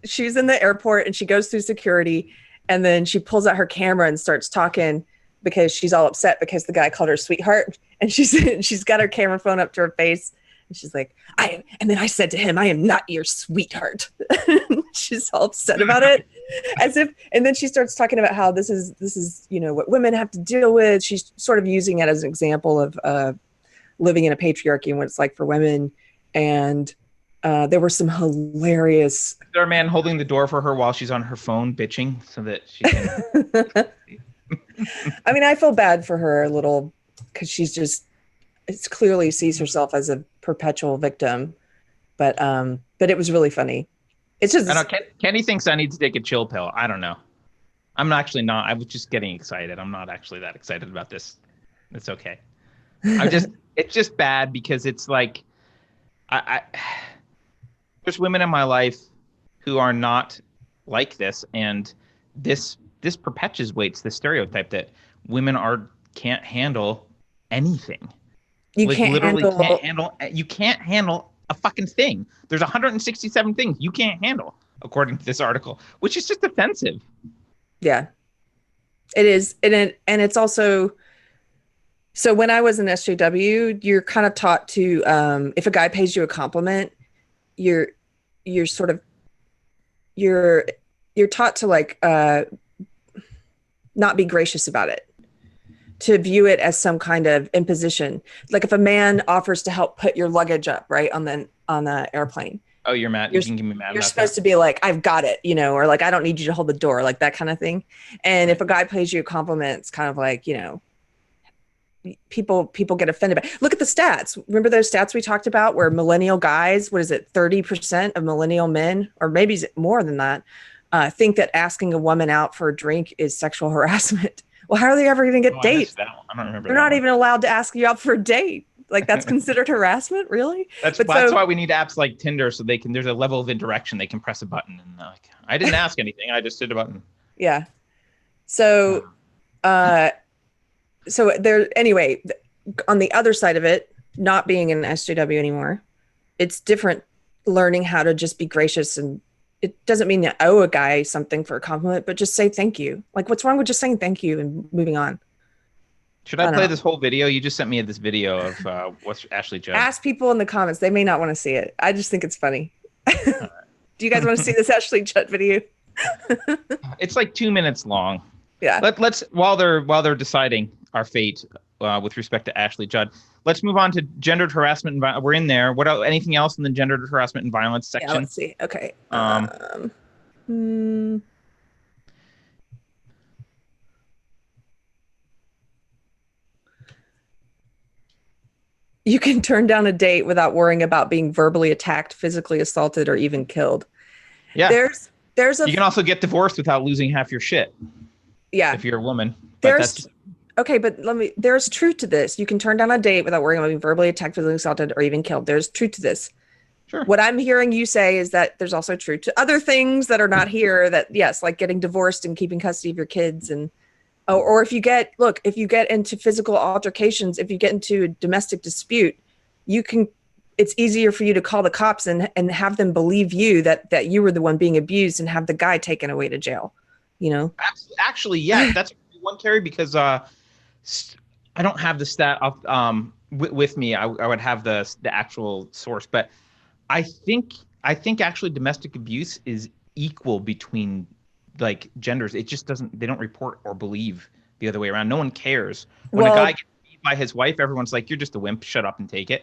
She's in the airport and she goes through security and then she pulls out her camera and starts talking because she's all upset because the guy called her sweetheart and she's got her camera phone up to her face and she's like, and then I said to him, I am not your sweetheart. She's all upset about it and then she starts talking about how this is, what women have to deal with. She's sort of using it as an example of living in a patriarchy and what it's like for women. And there were some hilarious. Is there a man holding the door for her while she's on her phone bitching so that she can... I mean, I feel bad for her a little because it's clearly sees herself as a perpetual victim, but it was really funny. It's just, I know, Kenny thinks I need to take a chill pill. I don't know. I'm actually not. I was just getting excited. I'm not actually that excited about this. It's okay. It's just bad because it's like, there's women in my life who are not like this, and this perpetuates the stereotype that women can't handle anything. You can't handle a fucking thing. There's 167 things you can't handle according to this article, which is just offensive. Yeah, it is, and it's also. So when I was in SJW, you're kind of taught to, if a guy pays you a compliment, you're taught to like not be gracious about it, to view it as some kind of imposition. Like if a man offers to help put your luggage up, right, on the airplane. Oh, you're mad. You can give me mad. You're supposed to be like, I've got it, or like, I don't need you to hold the door, like that kind of thing. And if a guy pays you a compliment, it's kind of like, people get offended by. Look at the stats. Remember those stats we talked about where millennial guys, what is it, 30% of millennial men, or maybe more than that, think that asking a woman out for a drink is sexual harassment. Well, how are they ever going to get dates? I don't remember. They're not even allowed to ask you out for a date. Like that's considered harassment, really? That's why we need apps like Tinder so there's a level of indirection. They can press a button and like, I didn't ask anything. I just did a button. Yeah. So, anyway, on the other side of it, not being in SJW anymore, it's different learning how to just be gracious. And it doesn't mean you owe a guy something for a compliment, but just say thank you. Like, what's wrong with just saying thank you and moving on? Should I play this whole video? You just sent me this video of what's Ashley Judd. Ask people in the comments. They may not want to see it. I just think it's funny. Right. Do you guys want to see this Ashley Judd video? It's like 2 minutes long. Yeah. Let's while they're deciding our fate with respect to Ashley Judd, let's move on to gendered harassment and violence. We're in there. What anything else in the gendered harassment and violence section? Yeah, let's see. Okay. You can turn down a date without worrying about being verbally attacked, physically assaulted, or even killed. Yeah. There's a. You can also get divorced without losing half your shit. Yeah. If you're a woman. Okay, but there's truth to this. You can turn down a date without worrying about being verbally attacked, physically assaulted, or even killed. There's truth to this. Sure. What I'm hearing you say is that there's also truth to other things that are not here, that yes, like getting divorced and keeping custody of your kids, and or if you get into physical altercations, if you get into a domestic dispute, it's easier for you to call the cops and have them believe you that you were the one being abused and have the guy taken away to jail, you know? Actually, yeah, that's one, Keri, because I don't have the stat with me. I would have the actual source, but I think actually domestic abuse is equal between like genders. It just they don't report or believe the other way around. No one cares. When a guy gets beat by his wife, everyone's like, you're just a wimp, shut up and take it.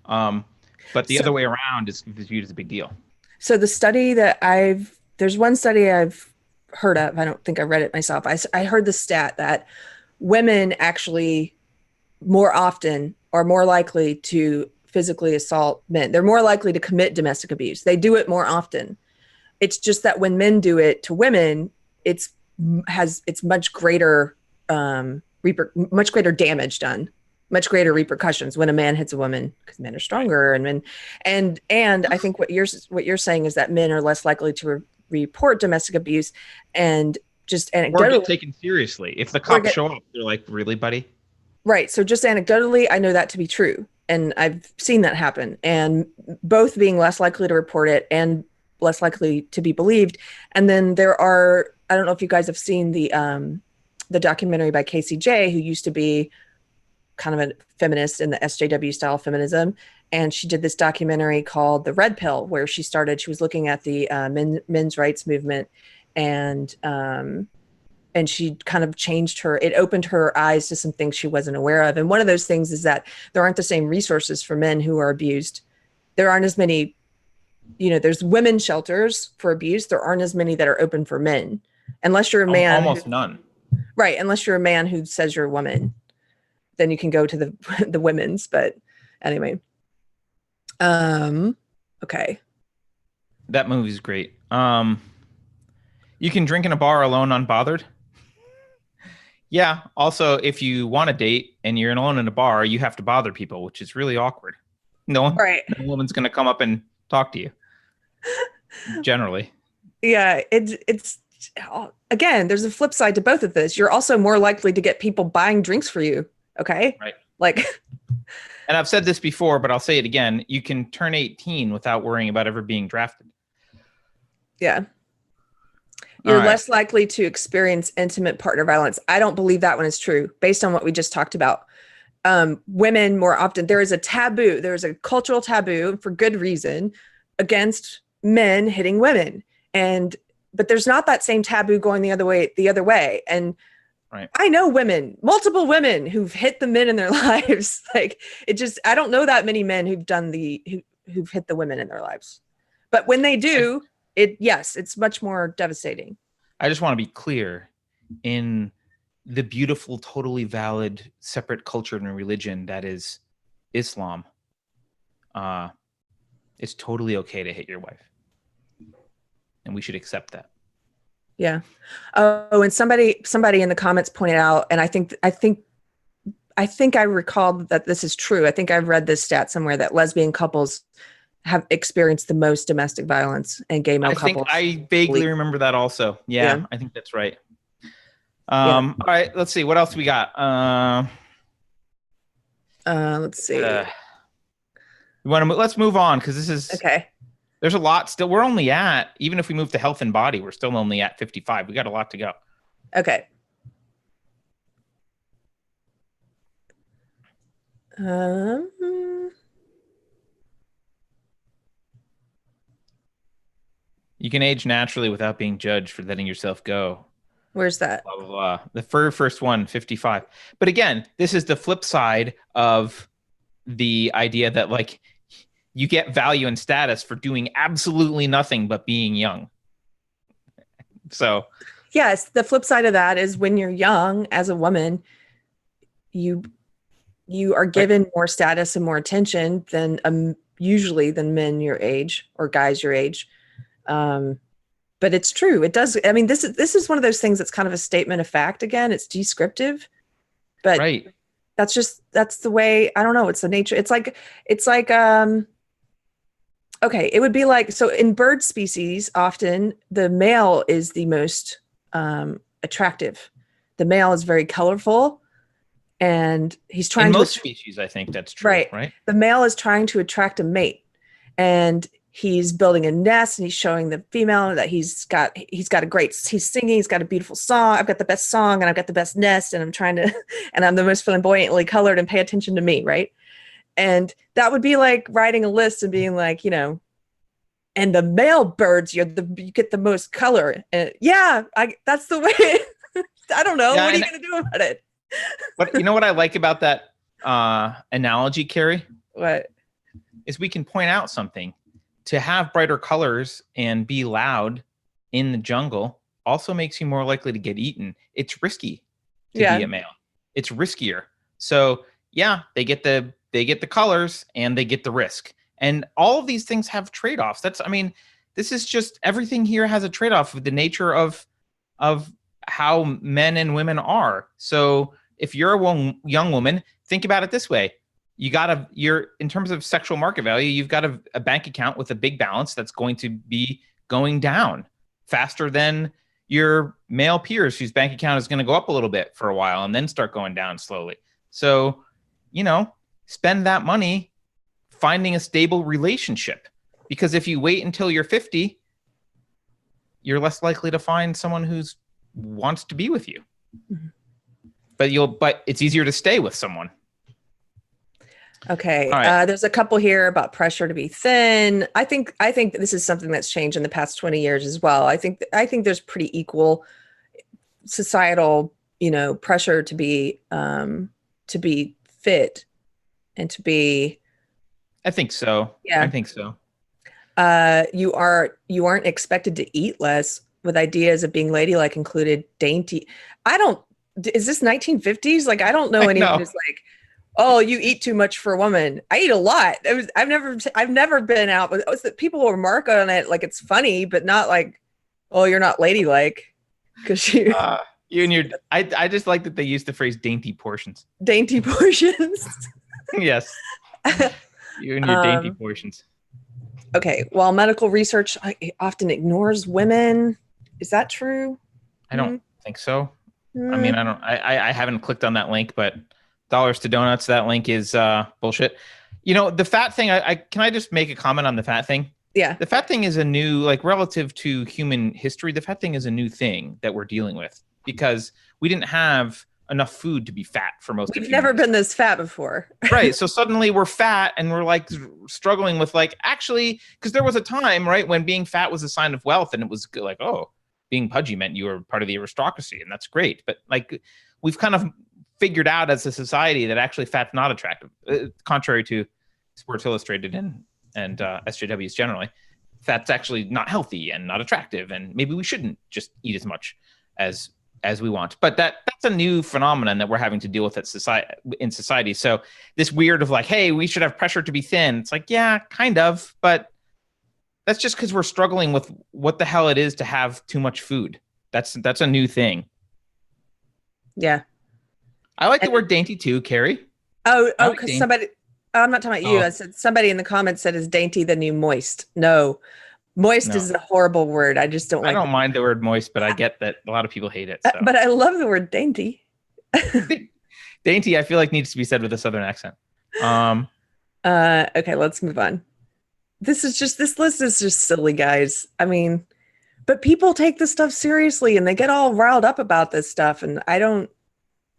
But the other way around is viewed as a big deal. So the study there's one study I've heard of. I don't think I read it myself. I heard the stat that women actually more often are more likely to physically assault men. They're more likely to commit domestic abuse. They do it more often. It's just that when men do it to women, it's much greater much greater damage done, much greater repercussions when a man hits a woman, because men are stronger and I think what you're saying is that men are less likely to report domestic abuse, and just anecdotally or get taken seriously. If the cops show up, they're like, really, buddy? Right. So just anecdotally, I know that to be true, and I've seen that happen, and both being less likely to report it and less likely to be believed. And then there are, I don't know if you guys have seen the documentary by KCJ, who used to be kind of a feminist in the SJW style feminism. And she did this documentary called The Red Pill, where she was looking at the men's rights movement, and she kind of it opened her eyes to some things she wasn't aware of. And one of those things is that there aren't the same resources for men who are abused. There aren't as many, there's women's shelters for abuse. There aren't as many that are open for men, unless you're a man. Almost none. Right. Unless you're a man who says you're a woman, then you can go to the women's. But anyway. Okay. That movie's great. You can drink in a bar alone, unbothered. Yeah. Also, if you want a date and you're alone in a bar, you have to bother people, which is really awkward. No woman's going to come up and talk to you. Generally. Yeah. It's again, there's a flip side to both of this. You're also more likely to get people buying drinks for you. Okay. Right. Like, and I've said this before, but I'll say it again. You can turn 18 without worrying about ever being drafted. Yeah. You're less likely to experience intimate partner violence. I don't believe that one is true based on what we just talked about. Women more often, there is a taboo. There's a cultural taboo, for good reason, against men hitting women. But there's not that same taboo going the other way. And right. I know multiple women who've hit the men in their lives. Like, I don't know that many men who've hit the women in their lives. But when they do, it's much more devastating. I just want to be clear, in the beautiful, totally valid, separate culture and religion that is Islam, it's totally okay to hit your wife. And we should accept that. Yeah. Oh, and somebody in the comments pointed out, and I think I recalled that this is true. I think I've read this stat somewhere that lesbian couples have experienced the most domestic violence, and gay male couples. I vaguely remember that also. Yeah, I think that's right. All right, let's see. What else we got? Let's see. Let's move on, because this is okay. There's a lot still. We're only even if we move to health and body, we're still only at 55. We got a lot to go. Okay. Um, You can age naturally without being judged for letting yourself go. where's that? Blah, blah, blah. The first one, 55. But again, this is the flip side of the idea that like you get value and status for doing absolutely nothing but being young. So Yes, the flip side of that is when you're young as a woman, you are given more status and more attention than usually than men your age or guys your age. But it's true. It does. I mean, this is one of those things that's kind of a statement of fact. Again, it's descriptive, but right. that's the way. I don't know. It's the nature. It's like okay. It would be like, so in bird species, often the male is the most attractive. The male is very colorful, and he's trying in to most species, I think that's true. Right. The male is trying to attract a mate, and he's building a nest, and he's showing the female that he's got he's singing, he's got a beautiful song. I've got the best song, and I've got the best nest, and I'm trying to, and I'm the most flamboyantly colored, and pay attention to me, right? And that would be like writing a list and being like, you know, and the male birds, you get the most color. And that's the way. I don't know. What are you going to do about it? But you know what I like about that analogy, Keri? What? Is we can point out something. To have brighter colors and be loud in the jungle also makes you more likely to get eaten. It's risky to be a male. It's riskier. So yeah, they get the colors and they get the risk. And all of these things have trade-offs. This is just, everything here has a trade-off with the nature of how men and women are. So if you're a young woman, think about it this way. You're in terms of sexual market value, you've got a bank account with a big balance that's going to be going down faster than your male peers whose bank account is going to go up a little bit for a while and then start going down slowly. So, you know, spend that money finding a stable relationship, because if you wait until you're 50, you're less likely to find someone who's wants to be with you. Mm-hmm. But it's easier to stay with someone. Okay. Right. There's a couple here about pressure to be thin. I think this is something that's changed in the past 20 years as well. I think there's pretty equal societal, you know, pressure to be fit and to be. I think so. Yeah. I think so. You aren't expected to eat less, with ideas of being ladylike included dainty. Is this 1950s? Like, I don't know anyone who's like, oh, you eat too much for a woman. I eat a lot. I've never been out, but people will remark on it like it's funny, but not like, oh, you're not ladylike, because you. You and your. I just like that they use the phrase dainty portions. Dainty portions. Yes. You and your dainty portions. Okay. While medical research often ignores women, is that true? I don't think so. I mean, I haven't clicked on that link, but dollars to donuts, that link is bullshit. You know, the fat thing, can I just make a comment on the fat thing? Yeah. The fat thing is a new, like, relative to human history, the fat thing is a new thing that we're dealing with, because we didn't have enough food to be fat for most of We've never been this fat before. Right. So suddenly we're fat and we're like struggling with, like, actually, because there was a time, right, when being fat was a sign of wealth, and it was like, oh, being pudgy meant you were part of the aristocracy, and that's great. But like, we've kind of figured out as a society that actually fat's not attractive, contrary to Sports Illustrated and SJWs generally. Fat's actually not healthy and not attractive, and maybe we shouldn't just eat as much as we want. But that's a new phenomenon that we're having to deal with in society. So this weird of like, hey, we should have pressure to be thin. It's like, yeah, kind of, but that's just because we're struggling with what the hell it is to have too much food. That's a new thing. Yeah. I like the word dainty too, Keri. Oh, because somebody, I'm not talking about you. I said somebody in the comments said, is dainty the new moist? No. Moist is a horrible word. I just don't like it. I don't mind the word moist, but I get that a lot of people hate it. So. But I love the word dainty. Dainty, I feel like, needs to be said with a Southern accent. Okay, let's move on. This list is just silly, guys. I mean, but people take this stuff seriously and they get all riled up about this stuff. And I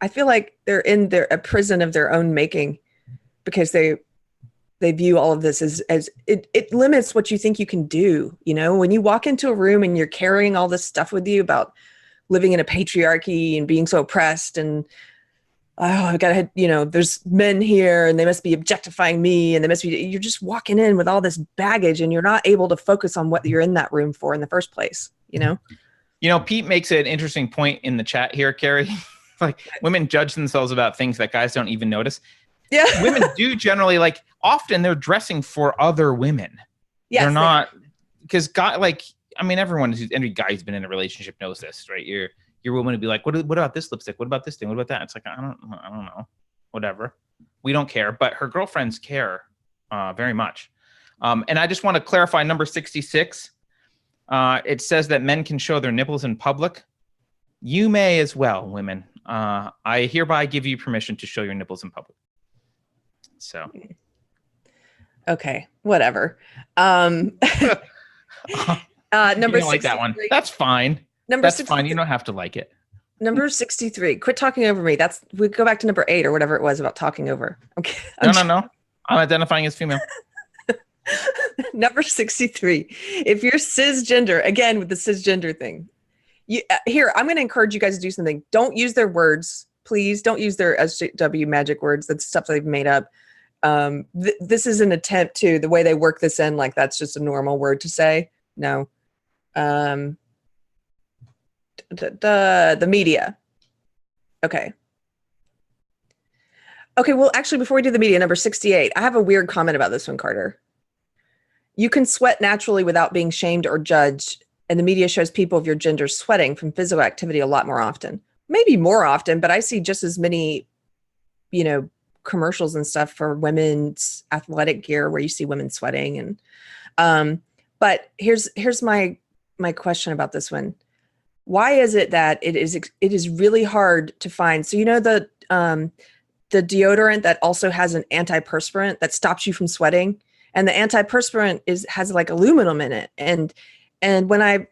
feel like they're in a prison of their own making. because they view all of this as it limits what you think you can do. You know, when you walk into a room and you're carrying all this stuff with you about living in a patriarchy and being so oppressed, and I gotta, you know, there's men here and they must be objectifying me, and you're just walking in with all this baggage, and you're not able to focus on what you're in that room for in the first place, you know? You know, Pete makes an interesting point in the chat here, Keri. Like, women judge themselves about things that guys don't even notice. Yeah. Women do generally, like, often they're dressing for other women. Yes, they're not, because every guy who's been in a relationship knows this, right? Your woman would be like, what about this lipstick? What about this thing? What about that? It's like, I don't know. Whatever. We don't care. But her girlfriends care very much. And I just want to clarify number 66. It says that men can show their nipples in public. You may as well, women. I hereby give you permission to show your nipples in public. So. Okay, whatever. Number you don't like that one. That's fine. That's fine. You don't have to like it. Number 63. Quit talking over me. We go back to number 8 or whatever it was about talking over. Okay. No. I'm identifying as female. Number 63. If you're cisgender, again with the cisgender thing, here I'm going to encourage you guys to do something. Don't use their words, please. Don't use their SJW magic words. That's stuff they've made up. This is an attempt to the way they work this in, like that's just a normal word to say. No. The media. Okay. Well, actually, before we do the media, number 68, I have a weird comment about this one, Carter. You can sweat naturally without being shamed or judged, and the media shows people of your gender sweating from physical activity a lot more often. Maybe more often, but I see just as many, you know, commercials and stuff for women's athletic gear where you see women sweating. And but here's my question about this one. Why is it that it is really hard to find? So, you know, the deodorant that also has an antiperspirant that stops you from sweating, and the antiperspirant has like aluminum in it. And when I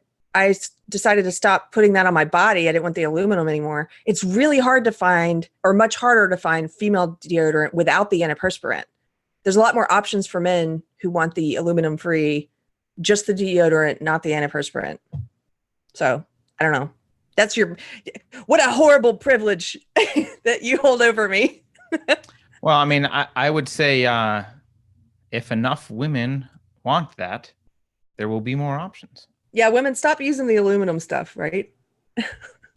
decided to stop putting that on my body, I didn't want the aluminum anymore. It's really hard to find, or much harder to find, female deodorant without the antiperspirant. There's a lot more options for men who want the aluminum free, just the deodorant, not the antiperspirant. So I don't know. What a horrible privilege that you hold over me. Well, I mean, I would say if enough women want that, there will be more options. Yeah, women, stop using the aluminum stuff, right?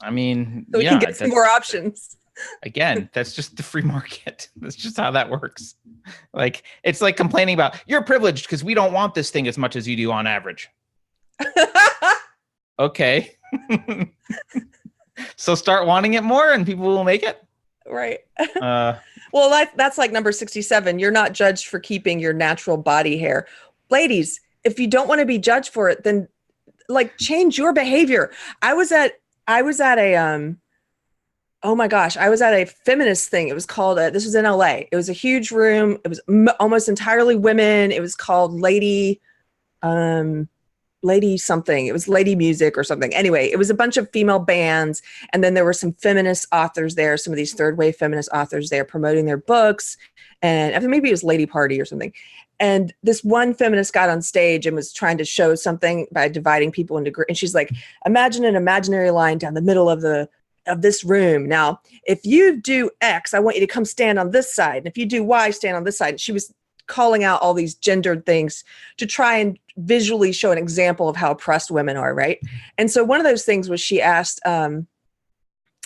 I mean, so we can get some more options. Again, that's just the free market. That's just how that works. Like, it's like complaining about, you're privileged because we don't want this thing as much as you do on average. Okay. So start wanting it more and people will make it. Right. Well, that's like number 67. You're not judged for keeping your natural body hair. Ladies, if you don't want to be judged for it, then like change your behavior. I was at a oh my gosh, I was at a feminist thing. It was called this was in LA. It was a huge room. It was almost entirely women. It was called Lady something. It was Lady Music or something. Anyway, it was a bunch of female bands, and then there were some feminist authors there, some of these third wave feminist authors there promoting their books, and I think maybe it was Lady Party or something. And this one feminist got on stage and was trying to show something by dividing people into groups. And she's like, imagine an imaginary line down the middle of this room. Now, if you do X, I want you to come stand on this side. And if you do Y, stand on this side. And she was calling out all these gendered things to try and visually show an example of how oppressed women are, right? And so one of those things was she asked,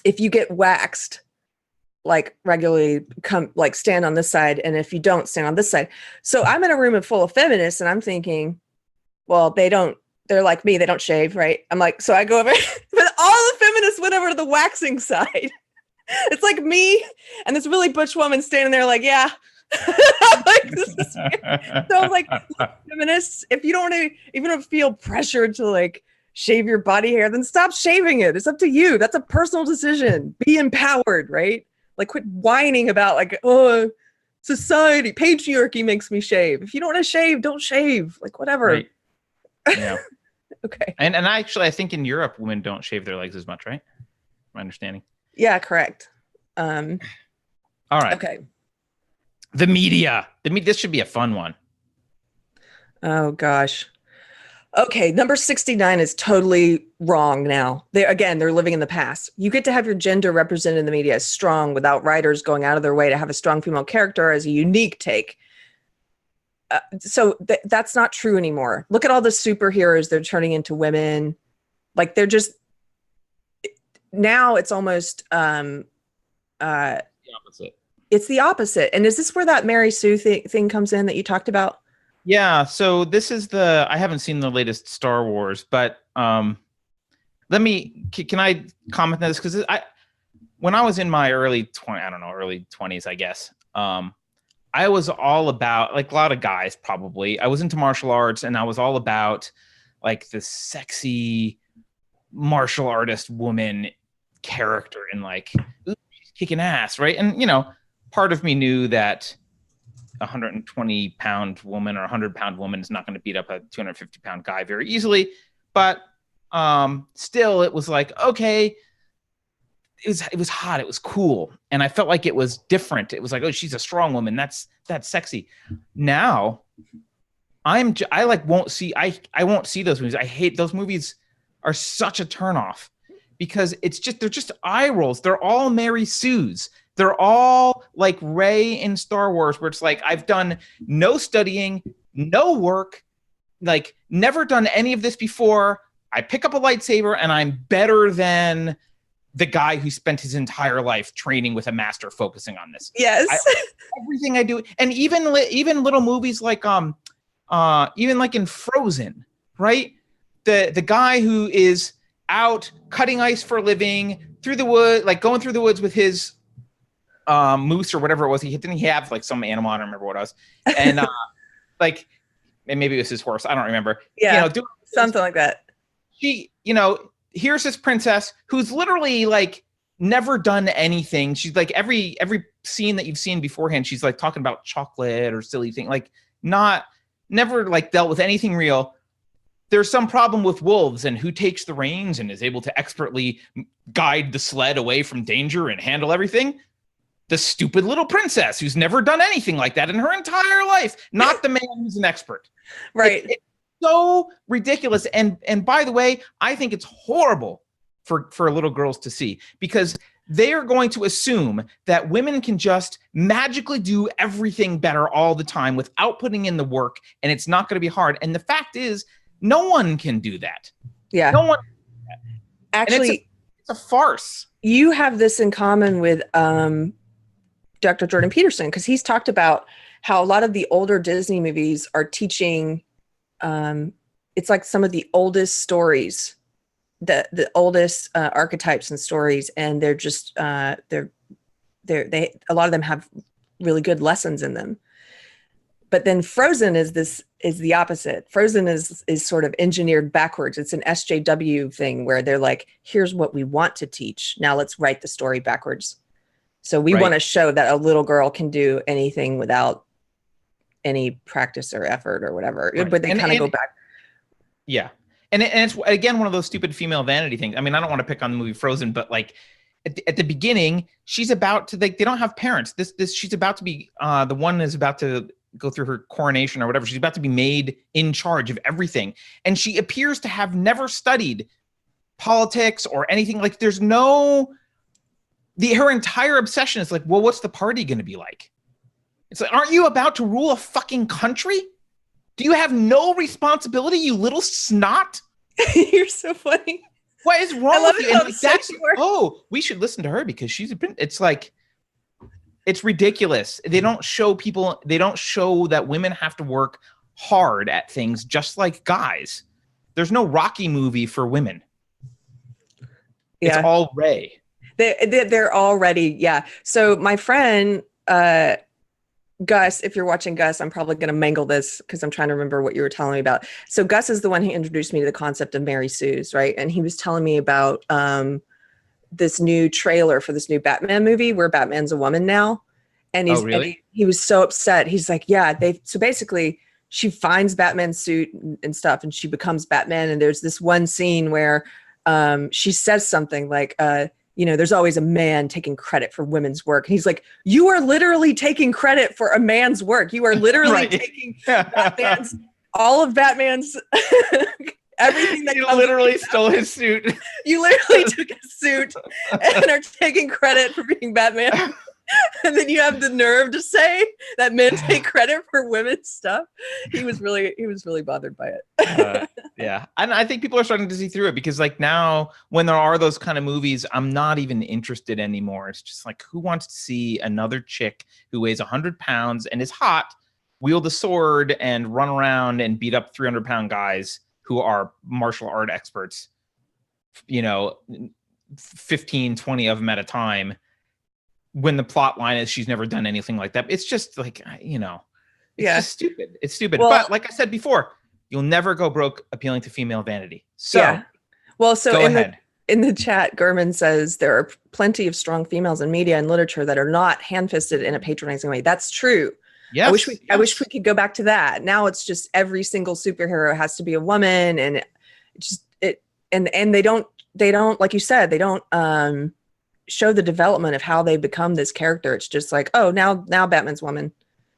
if you get waxed, like regularly, come like stand on this side, and if you don't, stand on this side. So I'm in a room full of feminists and I'm thinking, well, they're like me, they don't shave, right? I'm like, so I go over, but all the feminists went over to the waxing side. It's like me and this really butch woman standing there like, yeah. Like, this is weird. So I'm like, feminists, if you don't feel pressured to like shave your body hair, then stop shaving it. It's up to you. That's a personal decision. Be empowered, right? Like, quit whining about like, oh, society, patriarchy makes me shave. If you don't want to shave, don't shave. Like, whatever. Right. Yeah. Okay. And actually, I think in Europe, women don't shave their legs as much, right? My understanding. Yeah, correct. All right. Okay. The media. This should be a fun one. Oh gosh. Okay, number 69 is totally wrong now. They're living in the past. You get to have your gender represented in the media as strong without writers going out of their way to have a strong female character as a unique take. That's not true anymore. Look at all the superheroes they're turning into women. Like they're just, now it's almost The opposite. it's the opposite. And is this where that Mary Sue thing comes in that you talked about? Yeah, so this is I haven't seen the latest Star Wars, but can I comment on this? Because when I was in my early 20s, I guess, I was all about, like a lot of guys probably, I was into martial arts, and I was all about like the sexy martial artist woman character and like, ooh, she's kicking ass, right? And, part of me knew that 120-pound woman or 100-pound woman is not going to beat up a 250-pound guy very easily. But still, it was like, okay, it was hot. It was cool. And I felt like it was different. It was like, oh, she's a strong woman. That's sexy. Now, I won't see those movies. I hate those movies. Are such a turnoff because they're just eye rolls. They're all Mary Sues. They're all like Rey in Star Wars, where it's like, I've done no studying, no work, like never done any of this before. I pick up a lightsaber and I'm better than the guy who spent his entire life training with a master focusing on this. Yes. Everything I do. And even little movies like, even like in Frozen, right? The guy who is out cutting ice for a living through the wood, like going through the woods with his moose or whatever it was. Didn't he have like some animal? I don't remember what it was. And like, and maybe it was his horse. I don't remember. Yeah, something like that. She, here's this princess who's literally like never done anything. She's like every scene that you've seen beforehand, she's like talking about chocolate or silly thing, like never like dealt with anything real. There's some problem with wolves and who takes the reins and is able to expertly guide the sled away from danger and handle everything. The stupid little princess who's never done anything like that in her entire life, not the man who's an expert. Right. It's so ridiculous. And by the way, I think it's horrible for little girls to see, because they are going to assume that women can just magically do everything better all the time without putting in the work, and it's not going to be hard. And the fact is, no one can do that. Yeah. No one. Actually, it's a farce. You have this in common with Dr. Jordan Peterson, because he's talked about how a lot of the older Disney movies are teaching, it's like some of the oldest stories, the oldest archetypes and stories, and they're just a lot of them have really good lessons in them. But then Frozen is the opposite. Frozen is sort of engineered backwards. It's an SJW thing where they're like, here's what we want to teach. Now let's write the story backwards. So we want to show that a little girl can do anything without any practice or effort or whatever. Right. But they kind of go back. Yeah. And it's, again, one of those stupid female vanity things. I mean, I don't want to pick on the movie Frozen, but like at the beginning, she's about to, like, they don't have parents. She's about to be, the one is about to go through her coronation or whatever. She's about to be made in charge of everything. And she appears to have never studied politics or anything. Like there's her entire obsession is like, well, what's the party going to be like? It's like, aren't you about to rule a fucking country? Do you have no responsibility, you little snot? You're so funny. What is wrong with you? And like, we should listen to her because it's like, it's ridiculous. They don't show that women have to work hard at things just like guys. There's no Rocky movie for women. Yeah. It's all Ray. They're already, yeah. So my friend, Gus, if you're watching, Gus, I'm probably going to mangle this because I'm trying to remember what you were telling me about. So Gus is the one who introduced me to the concept of Mary Sue's, right? And he was telling me about this new trailer for this new Batman movie where Batman's a woman now. And he was so upset. He's like, yeah, so basically she finds Batman's suit and stuff and she becomes Batman. And there's this one scene where she says something like, there's always a man taking credit for women's work. And he's like, you are literally taking credit for a man's work. You are literally taking all of Batman's everything that you literally stole his suit. You literally took his suit and are taking credit for being Batman. And then you have the nerve to say that men take credit for women's stuff. He was really bothered by it. Yeah. And I think people are starting to see through it, because like now when there are those kind of movies, I'm not even interested anymore. It's just like, who wants to see another chick who weighs 100 pounds and is hot wield a sword and run around and beat up 300-pound guys who are martial art experts, 15, 20 of them at a time, when the plot line is she's never done anything like that. It's just like, it's just stupid. It's stupid. Well, but like I said before, you'll never go broke appealing to female vanity. So, yeah. Well, so in the chat, Gurman says there are plenty of strong females in media and literature that are not hand-fisted in a patronizing way. That's true. Yes. I wish we could go back to that. Now it's just every single superhero has to be a woman, and and they don't, like you said, they don't show the development of how they become this character. It's just like, oh, now Batman's woman.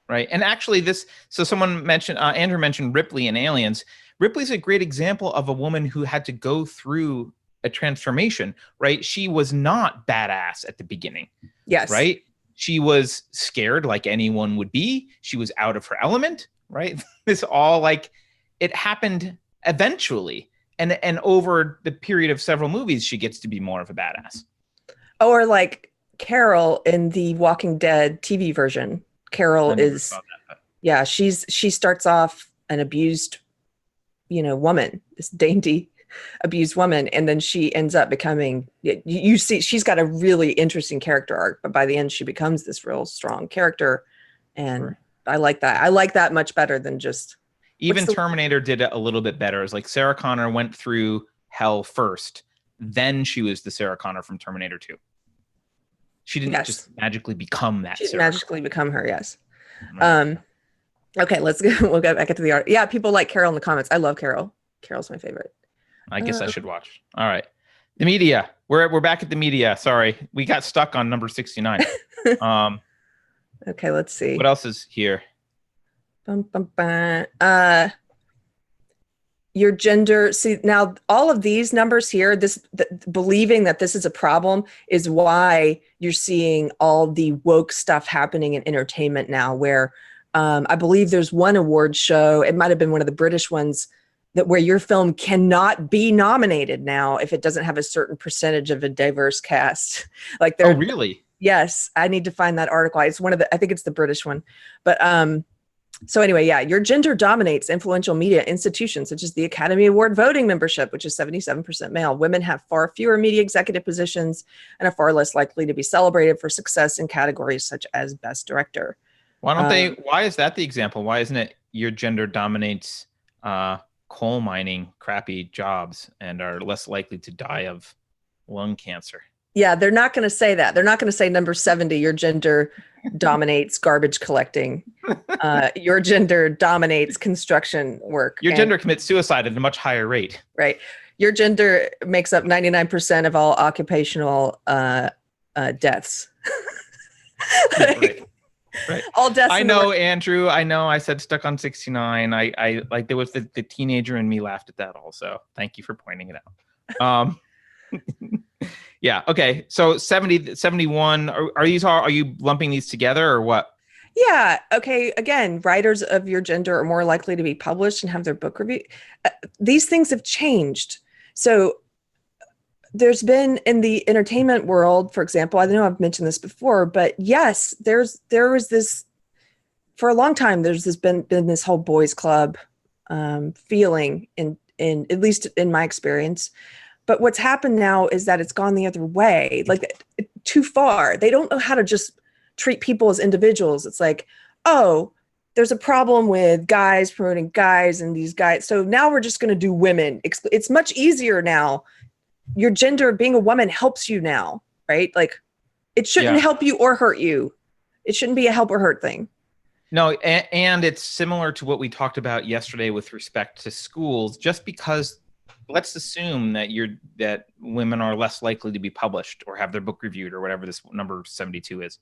Right. And actually so someone mentioned, Andrew mentioned Ripley in Aliens. Ripley's a great example of a woman who had to go through a transformation, right? She was not badass at the beginning. Yes. Right. She was scared like anyone would be. She was out of her element, right? This all like, it happened eventually. And over the period of several movies, she gets to be more of a badass. Or like Carol in the Walking Dead TV version. Carol is, she starts off an abused, woman, this dainty abused woman. And then she ends up becoming, you see, she's got a really interesting character arc, but by the end she becomes this real strong character. And sure. I like that. I like that much better than just. Even Terminator did it a little bit better. It's like Sarah Connor went through hell first. Then she was the Sarah Connor from Terminator 2. She didn't just magically become that. She didn't magically become her, yes. Right. Okay, we'll go back into the art. Yeah, people like Carol in the comments. I love Carol. Carol's my favorite. I guess I should watch. All right. The media. We're back at the media. Sorry. We got stuck on number 69. Okay, let's see. What else is here? Your gender. See, now all of these numbers here, believing that this is a problem is why you're seeing all the woke stuff happening in entertainment now, where I believe there's one award show, it might have been one of the British ones, where your film cannot be nominated now if it doesn't have a certain percentage of a diverse cast. Like oh, really? Yes, I need to find that article. It's I think it's the British one. But so anyway, yeah, your gender dominates influential media institutions such as the Academy Award voting membership, which is 77% male. Women have far fewer media executive positions and are far less likely to be celebrated for success in categories such as Best Director. Why is that the example? Why isn't it your gender dominates coal mining crappy jobs and are less likely to die of lung cancer? Yeah, they're not going to say that. They're not going to say number 70, your gender dominates garbage collecting. Your gender dominates construction work. Your gender commits suicide at a much higher rate. Right. Your gender makes up 99% of all occupational deaths. Right. All deaths. I know, Andrew. I know I said stuck on 69. I like there was the teenager in me laughed at that also. Thank you for pointing it out. Yeah. Okay. So 70, 71, are you lumping these together or what? Yeah. Okay. Again, writers of your gender are more likely to be published and have their book review. These things have changed. So there's been in the entertainment world, for example, I know I've mentioned this before, but yes, there was this for a long time. There's been this whole boys club feeling in at least in my experience. But what's happened now is that it's gone the other way, like too far. They don't know how to just treat people as individuals. It's like, oh, there's a problem with guys promoting guys and these guys. So now we're just going to do women. It's much easier now. Your gender, being a woman, helps you now, right? Like it shouldn't help you or hurt you. It shouldn't be a help or hurt thing. No, and it's similar to what we talked about yesterday with respect to schools. Just because let's assume that women are less likely to be published or have their book reviewed or whatever this number 72 is.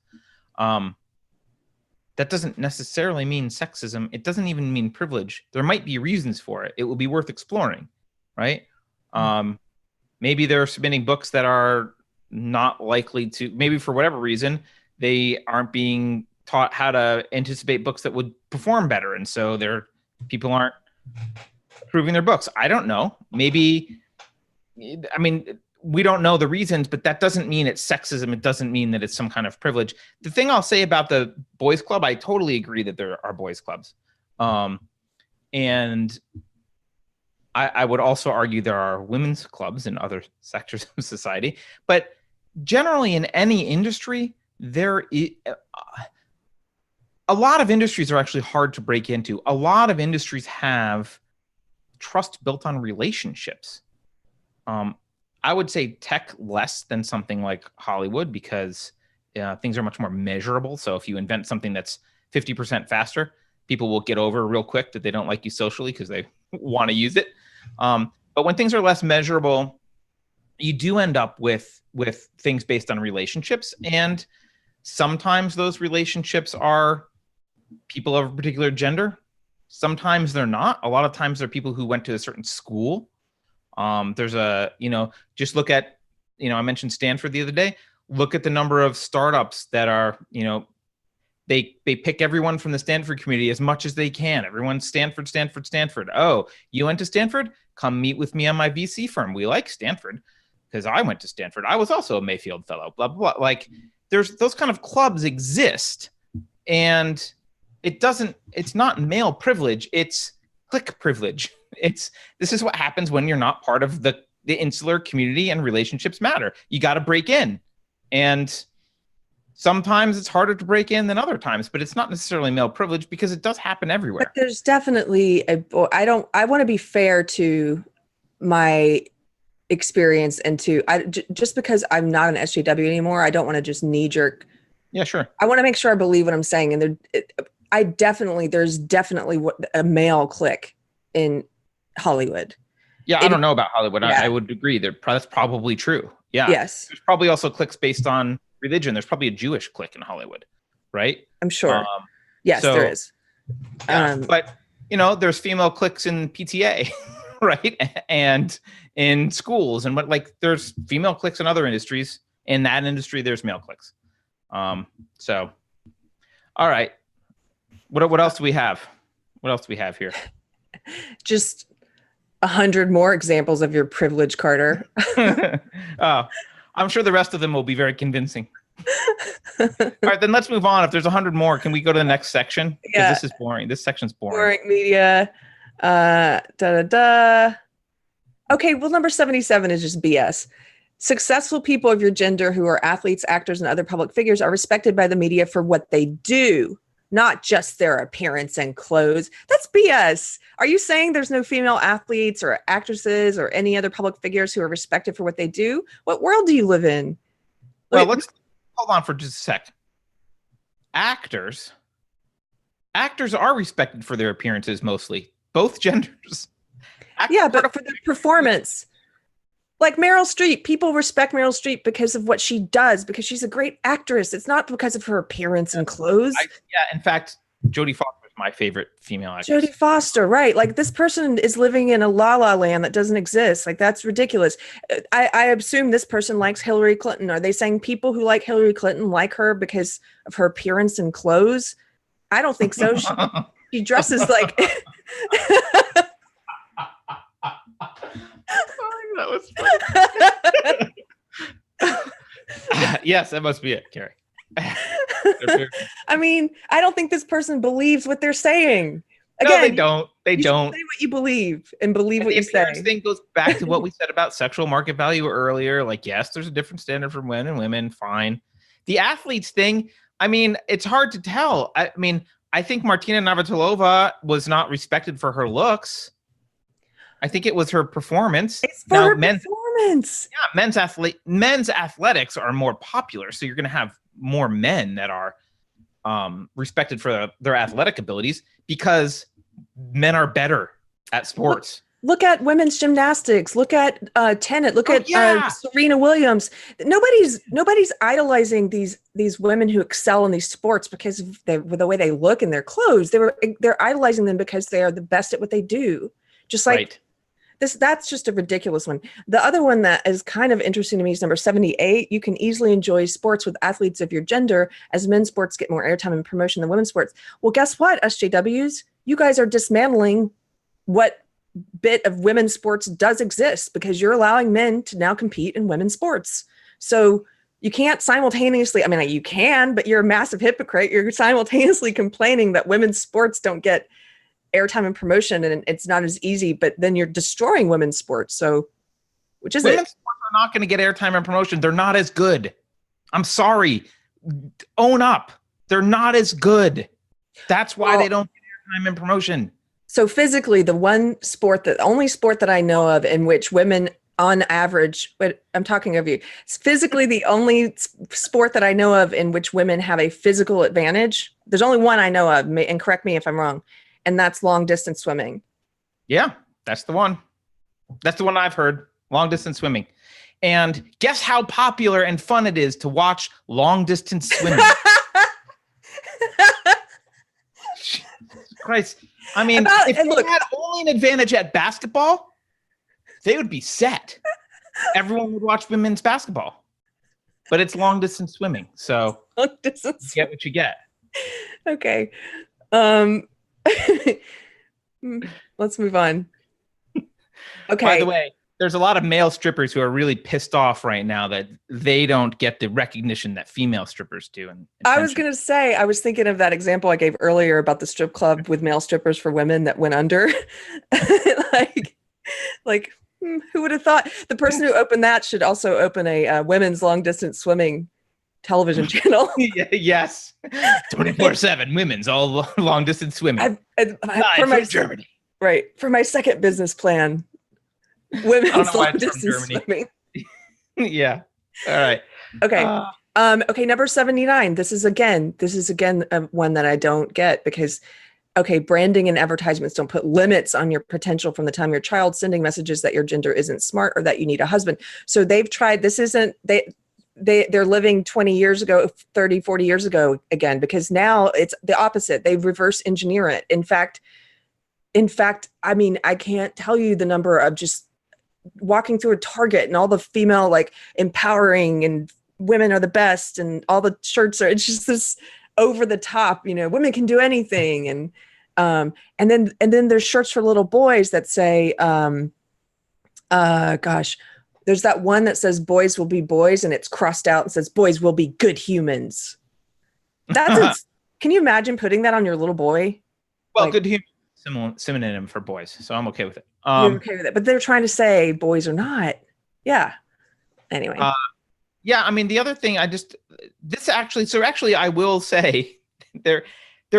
That doesn't necessarily mean sexism. It doesn't even mean privilege. There might be reasons for it. It will be worth exploring, right? Maybe they're submitting books that are not likely to, maybe for whatever reason, they aren't being taught how to anticipate books that would perform better. And so people aren't approving their books. I don't know. Maybe, I mean, we don't know the reasons, but that doesn't mean it's sexism. It doesn't mean that it's some kind of privilege. The thing I'll say about the boys club, I totally agree that there are boys clubs. And I would also argue there are women's clubs in other sectors of society. But generally in any industry, a lot of industries are actually hard to break into. A lot of industries have trust built on relationships. I would say tech less than something like Hollywood because things are much more measurable. So if you invent something that's 50% faster, people will get over real quick that they don't like you socially because they want to use it. But when things are less measurable, you do end up with things based on relationships. And sometimes those relationships are people of a particular gender. Sometimes they're not. A lot of times they're people who went to a certain school. There's just look at, I mentioned Stanford the other day. Look at the number of startups that are, they pick everyone from the Stanford community as much as they can. Everyone's Stanford, Stanford, Stanford. Oh, you went to Stanford? Come meet with me on my VC firm. We like Stanford because I went to Stanford. I was also a Mayfield fellow, blah, blah, blah. Like there's those kind of clubs exist, and it's not male privilege. It's clique privilege. This is what happens when you're not part of the insular community, and relationships matter. You got to break in, and sometimes it's harder to break in than other times, but it's not necessarily male privilege because it does happen everywhere. But there's definitely I want to be fair to my experience and just because I'm not an SJW anymore, I don't want to just knee jerk. Yeah, sure. I want to make sure I believe what I'm saying. And there's definitely a male clique in Hollywood. Yeah, I don't know about Hollywood. Yeah. I would agree. That's probably true. Yeah. Yes. There's probably also cliques based on religion. There's probably a Jewish clique in Hollywood, right? I'm sure. Yes, there is. Yeah, but there's female cliques in PTA, right? And in schools, and there's female cliques in other industries. In that industry, there's male cliques. So, all right. What else do we have? What else do we have here? Just 100 more examples of your privilege, Carter. Oh, I'm sure the rest of them will be very convincing. All right, then let's move on. If there's 100 more, can we go to the next section? Because this is boring. This section's boring. Boring media. Okay, well, number 77 is just BS. Successful people of your gender who are athletes, actors, and other public figures are respected by the media for what they do, not just their appearance and clothes. That's BS. Are you saying there's no female athletes or actresses or any other public figures who are respected for what they do? What world do you live in? Well, let's hold on for just a sec. Actors are respected for their appearances mostly, both genders. But for their performance. Like Meryl Streep, people respect Meryl Streep because of what she does, because she's a great actress. It's not because of her appearance and clothes. In fact, Jodie Foster is my favorite female actress. Jodie Foster, right. Like this person is living in a la la land that doesn't exist. Like that's ridiculous. I assume this person likes Hillary Clinton. Are they saying people who like Hillary Clinton like her because of her appearance and clothes? I don't think so. She dresses like... That was yes, that must be it, Keri. I mean, I don't think this person believes what they're saying. Again, no, they don't. They don't. Say what you believe and believe what you say. The thing goes back to what we said about sexual market value earlier. Like, yes, there's a different standard for men and women. Fine. The athletes thing, I mean, it's hard to tell. I mean, I think Martina Navratilova was not respected for her looks. I think it was her performance. It's for her performance. Yeah, men's athletics are more popular, so you're going to have more men that are respected for their athletic abilities because men are better at sports. Look at women's gymnastics. Look at tennis. Look at Serena Williams. Nobody's idolizing these women who excel in these sports because of the way they look and their clothes. They're idolizing them because they are the best at what they do. Just like this. That's just a ridiculous one. The other one that is kind of interesting to me is number 78. You can easily enjoy sports with athletes of your gender, as men's sports get more airtime and promotion than women's sports. Well, guess what, SJWs? You guys are dismantling what bit of women's sports does exist because you're allowing men to now compete in women's sports. So you can't simultaneously, I mean, you can, but you're a massive hypocrite. You're simultaneously complaining that women's sports don't get airtime and promotion and it's not as easy, but then you're destroying women's sports. So which is women's sports are not going to get airtime and promotion. They're not as good. I'm sorry. Own up. They're not as good. That's why they don't get airtime and promotion. So physically, the only sport that I know of in which women on average, but I'm talking of you, physically the only sport that I know of in which women have a physical advantage, there's only one I know of, and correct me if I'm wrong, and that's long distance swimming. Yeah, that's the one. That's the one I've heard, long distance swimming. And guess how popular and fun it is to watch long distance swimming. Christ. I mean, if they had only an advantage at basketball, they would be set. Everyone would watch women's basketball. But it's long distance swimming, so you get what you get. Okay. Let's move on. Okay. By the way, there's a lot of male strippers who are really pissed off right now that they don't get the recognition that female strippers do. And I was going to say, I was thinking of that example I gave earlier about the strip club with male strippers for women that went under. like, who would have thought the person who opened that should also open a women's long distance swimming television channel? Yes. 24/7 women's all long distance swimming. From Germany. Right. For my second business plan. Women's long distance swimming. Yeah. All right. Okay. Okay. Number 79. This is again one that I don't get because, okay, branding and advertisements don't put limits on your potential from the time your child's sending messages that your gender isn't smart or that you need a husband. So they've tried, they're living 20 years ago, 30, 40 years ago again, because now it's the opposite. They reverse engineer it. In fact, I mean, I can't tell you the number of just walking through a Target and all the female like empowering and women are the best and all the shirts are, it's just this over the top, women can do anything. And then there's shirts for little boys that say, there's that one that says boys will be boys and it's crossed out and says boys will be good humans. Can you imagine putting that on your little boy? Well, good human. Synonym for boys, so I'm okay with it. You're okay with it, but they're trying to say boys are not. Yeah. Anyway. Yeah, I mean the other thing, I will say there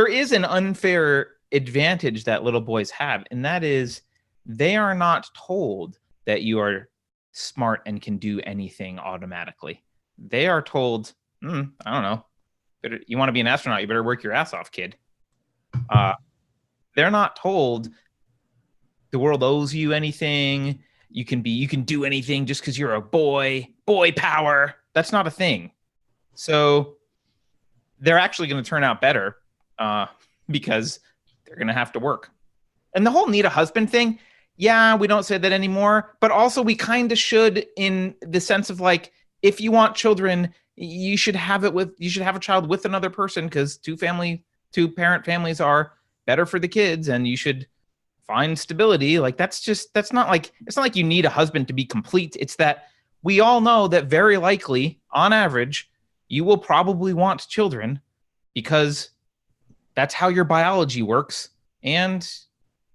is an unfair advantage that little boys have, and that is they are not told that you are smart and can do anything automatically. They are told, I don't know, you want to be an astronaut, you better work your ass off, kid. They're not told the world owes you anything. You can do anything just because you're a boy power. That's not a thing. So they're actually going to turn out better because they're going to have to work. And the whole need a husband thing, yeah, we don't say that anymore, but also we kind of should, in the sense of like, if you want children, you should have a child with another person because two parent families are better for the kids, and you should find stability. Like it's not like you need a husband to be complete. It's that we all know that very likely, on average, you will probably want children because that's how your biology works, and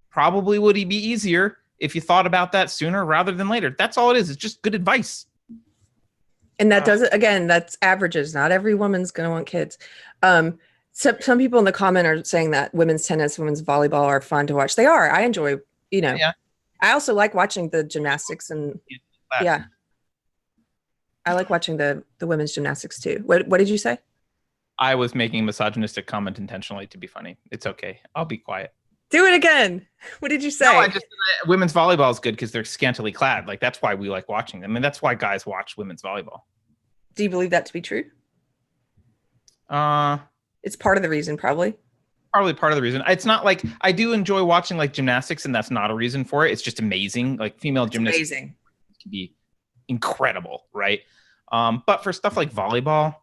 probably would be easier if you thought about that sooner rather than later. That's all it is. It's just good advice. And that doesn't, again, that's averages. Not every woman's going to want kids. Some people in the comment are saying that women's tennis, women's volleyball are fun to watch. They are. I enjoy, Yeah. I also like watching the gymnastics and yeah. I like watching the women's gymnastics too. What did you say? I was making a misogynistic comment intentionally to be funny. It's okay. I'll be quiet. Do it again. What did you say? No, I just women's volleyball is good because they're scantily clad. Like that's why we like watching them, and that's why guys watch women's volleyball. Do you believe that to be true? It's part of the reason, probably. Probably part of the reason. It's not like I do enjoy watching like gymnastics, and that's not a reason for it. It's just amazing. Like female gymnastics can be incredible, right? But for stuff like volleyball,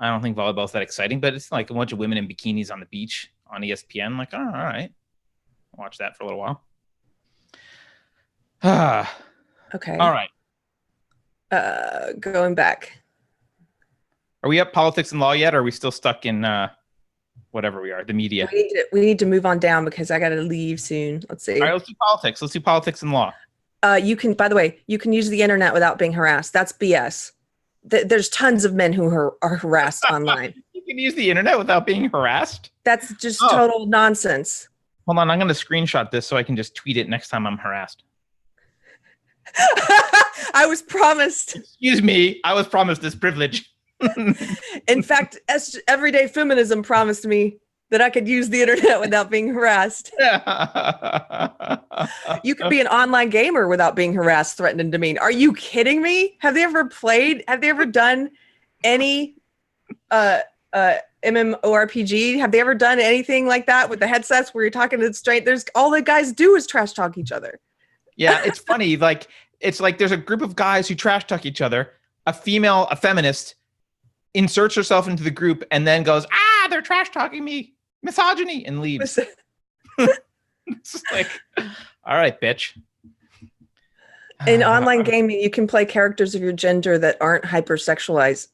I don't think volleyball is that exciting. But it's like a bunch of women in bikinis on the beach on ESPN. Like, oh, all right, I'll watch that for a little while. Okay. All right. Going back. Are we up politics and law yet? Or are we still stuck in whatever we are, the media? We need to move on down because I got to leave soon. Let's see. All right, let's do politics. Let's do politics and law. You can, by the way, you can use the internet without being harassed. That's BS. There's tons of men who are harassed online. You can use the internet without being harassed? That's just total nonsense. Hold on, I'm going to screenshot this so I can just tweet it next time I'm harassed. I was promised. Excuse me, I was promised this privilege. In fact, everyday feminism promised me that I could use the internet without being harassed. You could be an online gamer without being harassed, threatened, and demeaned. Are you kidding me? Have they ever done any MMORPG? Have they ever done anything like that with the headsets where you're talking to straight? There's all the guys do is trash talk each other. Yeah, it's funny. It's like there's a group of guys who trash talk each other. A feminist, inserts herself into the group and then goes, they're trash talking me, misogyny, and leaves. It's like, all right, bitch. In online gaming, you can play characters of your gender that aren't hypersexualized.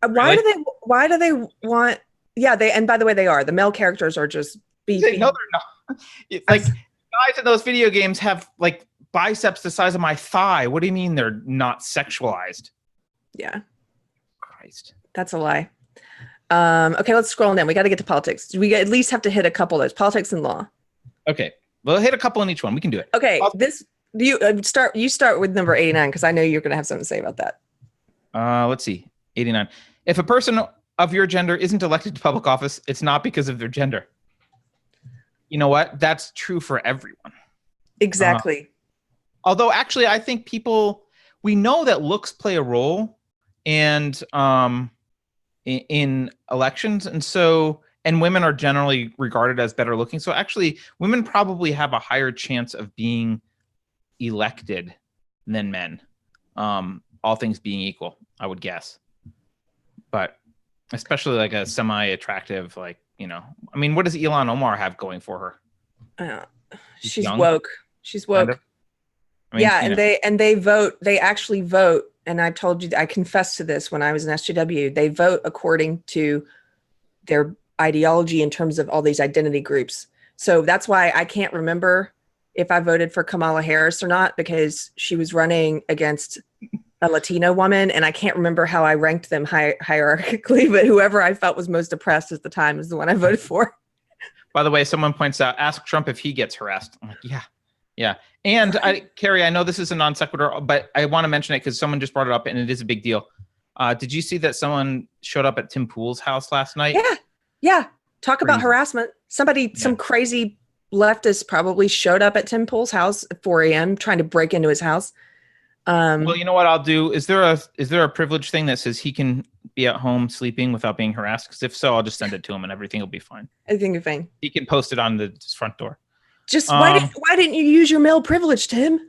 Why do they want? Yeah, and by the way, they are. The male characters are just beefy. No, they're not. Like guys in those video games have like biceps the size of my thigh. What do you mean they're not sexualized? Yeah. Christ. That's a lie. Okay, let's scroll down. We got to get to politics. We at least have to hit a couple of those. Politics and law. Okay. We'll hit a couple in each one. We can do it. Okay. You start with number 89 because I know you're going to have something to say about that. Let's see. 89. If a person of your gender isn't elected to public office, it's not because of their gender. You know what? That's true for everyone. Exactly. Although actually, I think we know that looks play a role and in elections, and women are generally regarded as better looking. So actually, women probably have a higher chance of being elected than men. All things being equal, I would guess. But especially like a semi-attractive, like, I mean, what does Ilhan Omar have going for her? She's woke. She's woke. Kind of. I mean, and they vote. They actually vote. And I told you, I confessed to this when I was in SJW. They vote according to their ideology in terms of all these identity groups. So that's why I can't remember if I voted for Kamala Harris or not, because she was running against a Latino woman, and I can't remember how I ranked them hierarchically, but whoever I felt was most oppressed at the time is the one I voted for. By the way, someone points out, ask Trump if he gets harassed. I'm like, yeah. And Keri, I know this is a non sequitur, but I want to mention it because someone just brought it up and it is a big deal. Did you see that someone showed up at Tim Pool's house last night? Yeah. Talk about harassment. Some crazy leftist probably showed up at Tim Pool's house at 4 a.m. trying to break into his house. Well, you know what I'll do? Is there a privilege thing that says he can be at home sleeping without being harassed? Because if so, I'll just send it to him and everything will be fine. Everything will be fine. He can post it on his front door. Just why didn't you use your male privilege, Tim?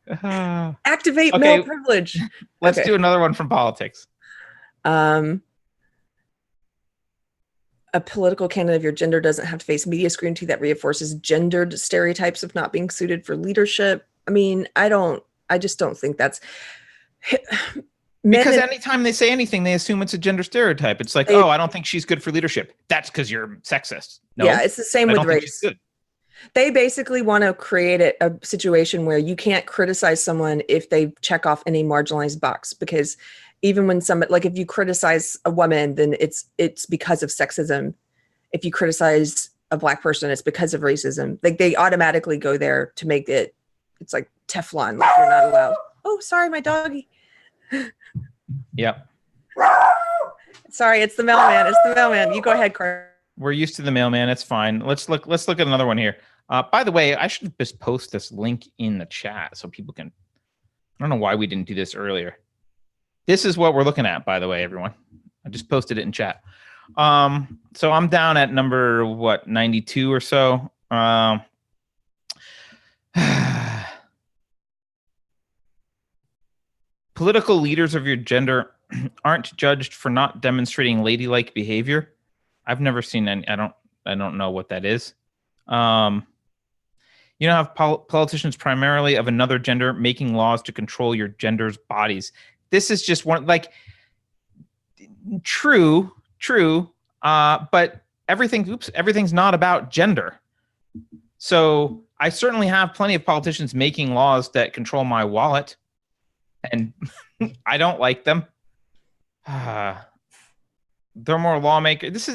Activate male privilege. Let's do another one from politics. A political candidate of your gender doesn't have to face media scrutiny that reinforces gendered stereotypes of not being suited for leadership. I mean, I just don't think that's because anytime they say anything, they assume it's a gender stereotype. It's like, I don't think she's good for leadership. That's because you're sexist. No, yeah, it's the same with race. They basically want to create a situation where you can't criticize someone if they check off any marginalized box, because even when somebody, like if you criticize a woman, then it's because of sexism. If you criticize a Black person, it's because of racism. Like they automatically go there to make it's like Teflon, like you're not allowed. Oh, sorry, my doggy. Yeah. Sorry, it's the mailman. You go ahead, Carter. We're used to the mailman. It's fine. Let's look at another one here. By the way, I should just post this link in the chat so people can. I don't know why we didn't do this earlier. This is what we're looking at, by the way, everyone. I just posted it in chat. So I'm down at number 92 or so. Political leaders of your gender aren't judged for not demonstrating ladylike behavior. I've never seen any. I don't know what that is. You don't have politicians primarily of another gender making laws to control your gender's bodies. This is just one, like, true. But everything's not about gender. So I certainly have plenty of politicians making laws that control my wallet, and I don't like them. They're more lawmakers. This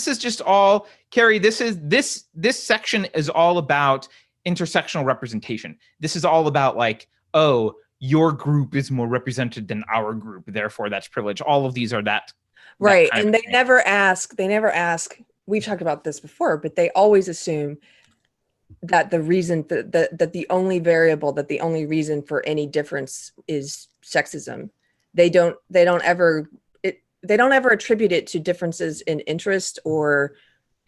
is just all, Keri, this section is all about intersectional representation. This is all about, like, oh, your group is more represented than our group, therefore that's privilege. All of these are that. Right. And they never ask, we've talked about this before, but they always assume that the reason that the only variable, that the only reason for any difference is sexism. They don't ever attribute it to differences in interest or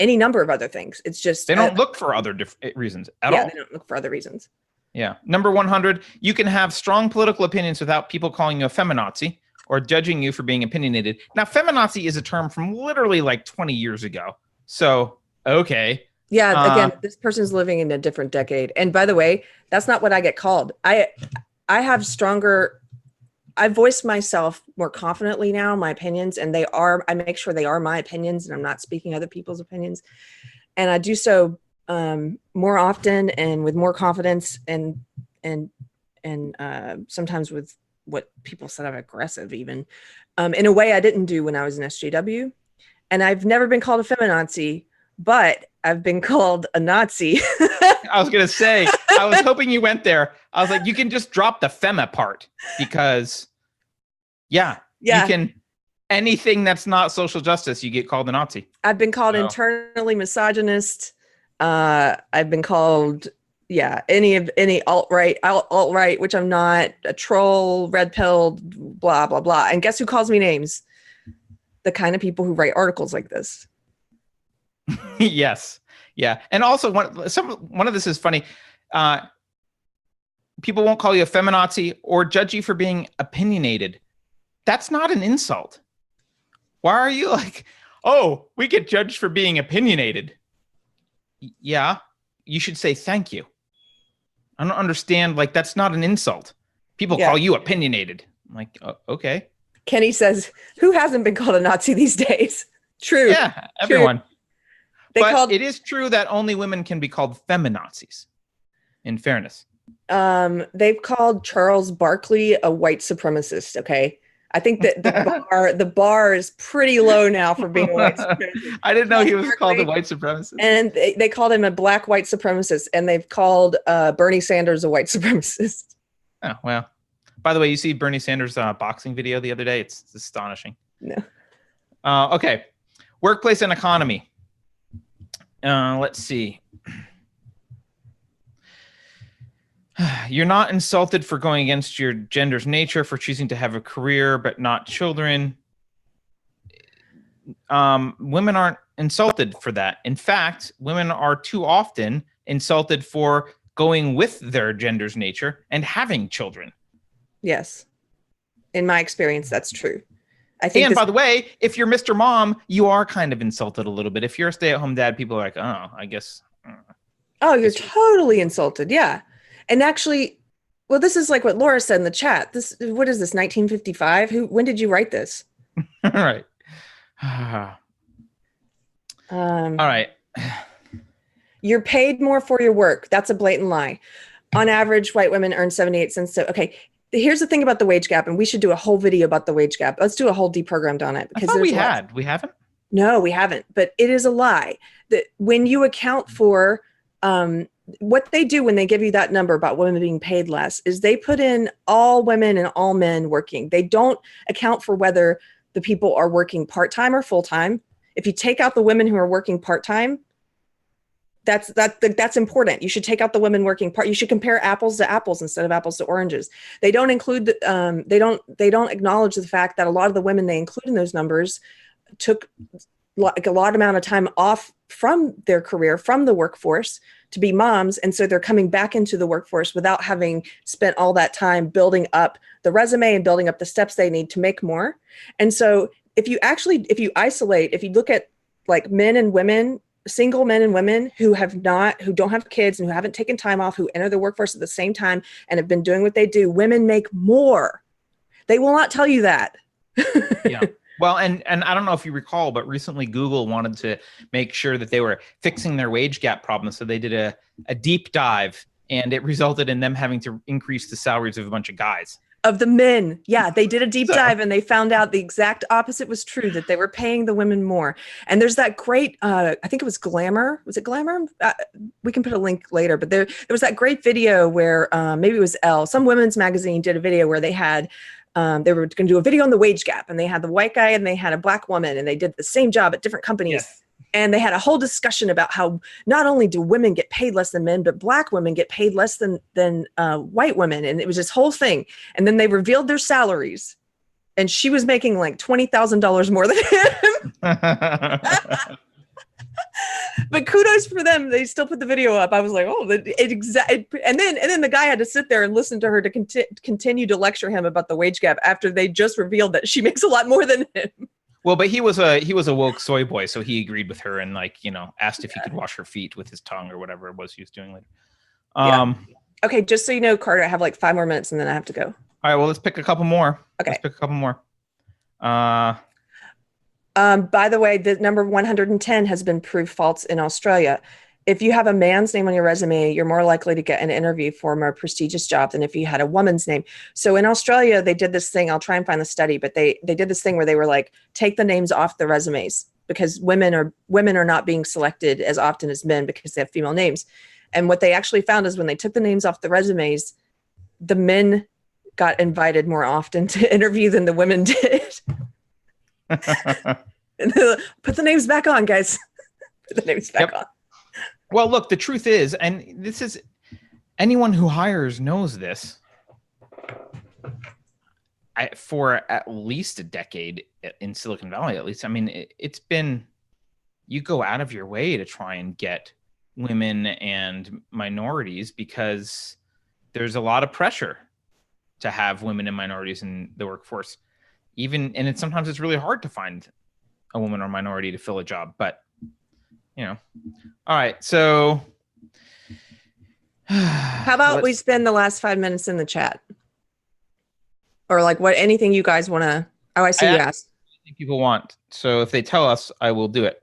any number of other things. It's just they don't look for other reasons at all. Yeah, they don't look for other reasons. Yeah. Number 100, you can have strong political opinions without people calling you a feminazi or judging you for being opinionated. Now, feminazi is a term from literally like 20 years ago. So, okay. Yeah, again, this person's living in a different decade. And by the way, that's not what I get called. I voice myself more confidently now, my opinions, and I make sure they are my opinions and I'm not speaking other people's opinions. And I do so more often and with more confidence and sometimes with what people said I'm aggressive even, in a way I didn't do when I was in SJW. And I've never been called a feminazi, but I've been called a Nazi. I was going to say, I was hoping you went there. I was like, you can just drop the fema part because, you can, anything that's not social justice, you get called a Nazi. I've been called internally misogynist. I've been called, any alt-right, which I'm not, a troll, red-pilled, blah, blah, blah. And guess who calls me names? The kind of people who write articles like this. Yes. Yeah. And also one of this is funny. People won't call you a feminazi or judge you for being opinionated. That's not an insult. Why are you like, oh, we get judged for being opinionated? Yeah. You should say thank you. I don't understand. Like, that's not an insult. People call you opinionated. I'm like, okay. Kenny says, who hasn't been called a Nazi these days? True. Yeah. Everyone. True. It is true that only women can be called feminazis, in fairness. They've called Charles Barkley a white supremacist, okay? I think that the bar is pretty low now for being a white supremacist. I didn't know he was called a white supremacist. And they called him a black white supremacist, and they've called Bernie Sanders a white supremacist. Oh, well. By the way, you see Bernie Sanders' boxing video the other day? It's astonishing. No. Okay. Workplace and economy. Let's see. You're not insulted for going against your gender's nature, for choosing to have a career but not children. Women aren't insulted for that. In fact, women are too often insulted for going with their gender's nature and having children. Yes. In my experience, that's true. I think. And by the way, if you're Mr. Mom, you are kind of insulted a little bit. If you're a stay-at-home dad, people are like, oh, I guess. Oh, you're totally insulted. Yeah. And actually, well, this is like what Laura said in the chat. What is this, 1955? When did you write this? All right. All right. You're paid more for your work. That's a blatant lie. On average, white women earn 78 cents. So, okay. Here's the thing about the wage gap, and we should do a whole video about the wage gap. Let's do a whole Deprogrammed on it. Because we haven't? No, we haven't. But it is a lie that when you account for what they do when they give you that number about women being paid less is they put in all women and all men working. They don't account for whether the people are working part-time or full-time. If you take out the women who are working part-time, that's important. You should take out the women working part. You should compare apples to apples instead of apples to oranges. They don't include they don't acknowledge the fact that a lot of the women they include in those numbers took like a lot amount of time off from their career, from the workforce, to be moms, and so they're coming back into the workforce without having spent all that time building up the resume and building up the steps they need to make more. And so if you isolate, if you look at like men and women, single men and women who don't have kids and who haven't taken time off, who enter the workforce at the same time and have been doing what they do, women make more. They will not tell you that. Yeah. Well, and I don't know if you recall, but recently Google wanted to make sure that they were fixing their wage gap problem. So they did a deep dive, and it resulted in them having to increase the salaries of a bunch of guys. Of the men. Yeah, they did a deep dive and they found out the exact opposite was true, that they were paying the women more. And there's that great, I think it was Glamour. Was it Glamour? We can put a link later, but there was that great video where maybe it was Elle, some women's magazine did a video where they had, they were going to do a video on the wage gap, and they had the white guy and they had a black woman, and they did the same job at different companies. Yes. And they had a whole discussion about how not only do women get paid less than men, but black women get paid less than white women. And it was this whole thing. And then they revealed their salaries, and she was making like $20,000 more than him. But kudos for them. They still put the video up. I was like, oh, and then the guy had to sit there and listen to her to continue to lecture him about the wage gap after they just revealed that she makes a lot more than him. Well, but he was a woke soy boy, so he agreed with her and, like, you know, asked if he could wash her feet with his tongue or whatever it was he was doing later. Okay, just so you know, Carter, I have like 5 more minutes and then I have to go. All right, well, let's pick a couple more. Okay. Let's pick a couple more. By the way, the number 110 has been proved false in Australia. If you have a man's name on your resume, you're more likely to get an interview for a more prestigious job than if you had a woman's name. So in Australia, they did this thing. I'll try and find the study, but they did this thing where they were like, take the names off the resumes, because women are not being selected as often as men because they have female names. And what they actually found is when they took the names off the resumes, the men got invited more often to interview than the women did. Put the names back on, guys. Put the names back on. Well, look, the truth is, and this is, anyone who hires knows this, for at least a decade in Silicon Valley, at least, I mean, it's been, you go out of your way to try and get women and minorities because there's a lot of pressure to have women and minorities in the workforce. And sometimes it's really hard to find a woman or minority to fill a job, but you know. All right, so how about we spend the last 5 minutes in the chat, or like anything you guys want to? Oh, I see you asked. I think people want. So if they tell us, I will do it.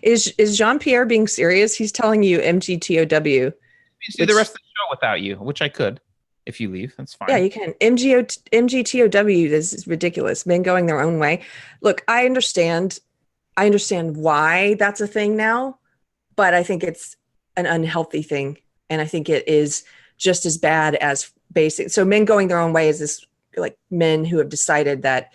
Is Jean-Pierre being serious? He's telling you MGTOW. You see the rest of the show without you, which I could. If you leave, that's fine. Yeah, you can. MGTOW is ridiculous. Men going their own way. Look, I understand why that's a thing now, but I think it's an unhealthy thing. And I think it is just as bad as basic. So men going their own way is this, like, men who have decided that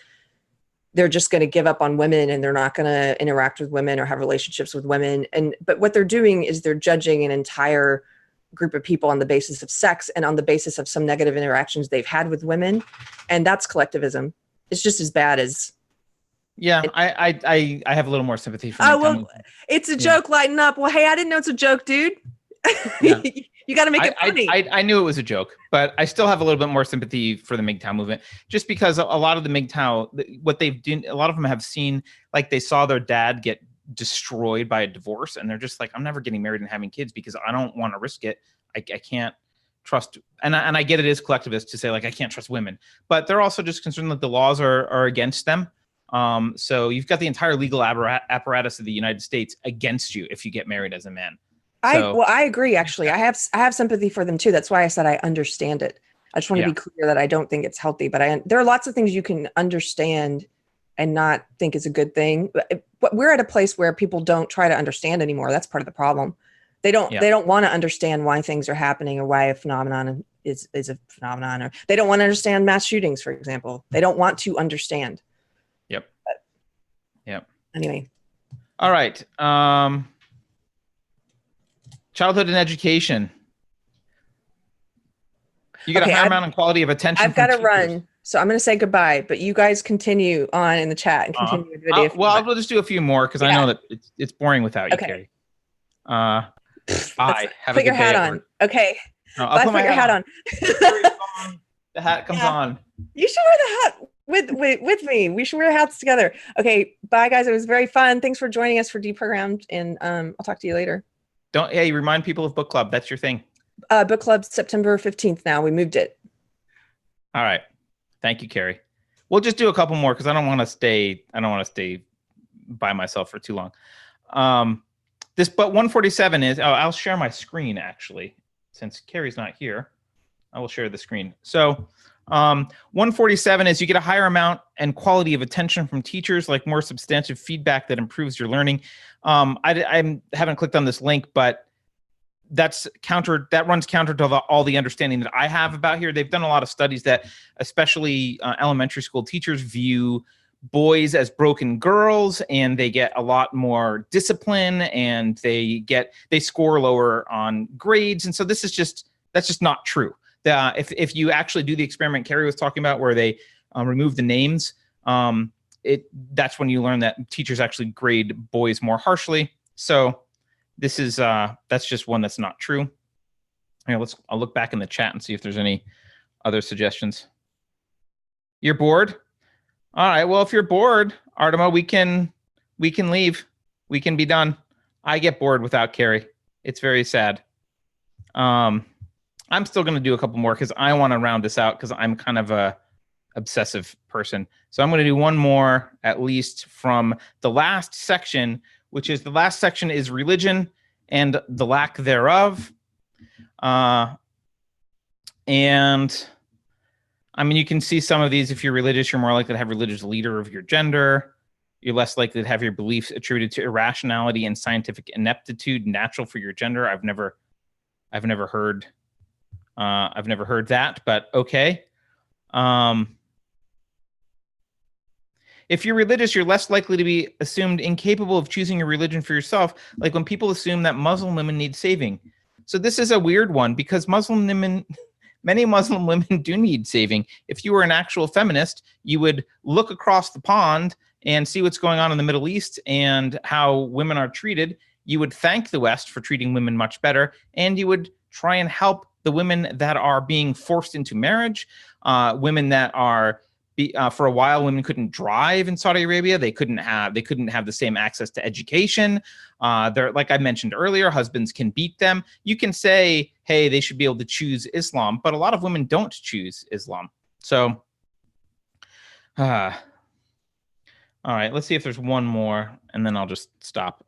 they're just going to give up on women and they're not going to interact with women or have relationships with women. But what they're doing is they're judging an entire group of people on the basis of sex and on the basis of some negative interactions they've had with women. And that's collectivism. It's just as bad as. Yeah, I have a little more sympathy for. Oh, well, it's a joke. Lighten up. Well, hey, I didn't know it's a joke, dude. Yeah. You got to make it funny. I knew it was a joke, but I still have a little bit more sympathy for the MGTOW movement, just because a lot of the MGTOW, what they've done, a lot of them have seen, like, they saw their dad get destroyed by a divorce, and they're just like, I'm never getting married and having kids because I don't want to risk it. I can't trust, and I get it is collectivist to say, like, I can't trust women, but they're also just concerned that the laws are against them. So you've got the entire legal apparatus of the United States against you if you get married as a man. I agree. Actually, I have sympathy for them too. That's why I said I understand it. I just want to be clear that I don't think it's healthy, but there are lots of things you can understand and not think is a good thing. But we're at a place where people don't try to understand anymore. That's part of the problem. They don't want to understand why things are happening or why a phenomenon is a phenomenon, or they don't want to understand mass shootings, for example. They don't want to understand. Yep. But anyway. All right. Childhood and education. You get a higher amount and quality of attention. I've got to run, so I'm going to say goodbye. But you guys continue on in the chat and continue with the video. Well, we'll just do a few more because I know that it's boring without you, Keri. Bye. Have put your hat on. Okay. No, I'll put my hat on. The hat comes on. You should wear the hat with me. We should wear hats together. Okay. Bye, guys. It was very fun. Thanks for joining us for Deprogrammed, and I'll talk to you later. You remind people of book club. That's your thing. Book club September 15th. Now we moved it. All right. Thank you, Keri. We'll just do a couple more because I don't want to stay by myself for too long. But 147 is, I'll share my screen actually, since Keri's not here. I will share the screen. So 147 is you get a higher amount and quality of attention from teachers, like more substantive feedback that improves your learning. I haven't clicked on this link, but that runs counter to all the understanding that I have about here. They've done a lot of studies that especially elementary school teachers view boys as broken girls, and they get a lot more discipline, and they score lower on grades. And so that's just not true. If you actually do the experiment Keri was talking about where they remove the names, that's when you learn that teachers actually grade boys more harshly. So this is that's just one that's not true. I'll look back in the chat and see if there's any other suggestions. You're bored? All right. Well, if you're bored, Artema, we can leave. We can be done. I get bored without Keri. It's very sad. I'm still going to do a couple more because I want to round this out because I'm kind of a obsessive person. So I'm going to do one more at least from the last section, which is the last section is religion and the lack thereof. And I mean, you can see some of these. If you're religious, you're more likely to have a religious leader of your gender. You're less likely to have your beliefs attributed to irrationality and scientific ineptitude natural for your gender. I've never heard that, but okay. If you're religious, you're less likely to be assumed incapable of choosing your religion for yourself, like when people assume that Muslim women need saving. So this is a weird one because many Muslim women do need saving. If you were an actual feminist, you would look across the pond and see what's going on in the Middle East and how women are treated. You would thank the West for treating women much better, and you would try and help the women that are being forced into marriage, women that are for a while, women couldn't drive in Saudi Arabia. They couldn't have the same access to education. They're, like I mentioned earlier, husbands can beat them. You can say, hey, they should be able to choose Islam, but a lot of women don't choose Islam. So, all right, let's see if there's one more, and then I'll just stop.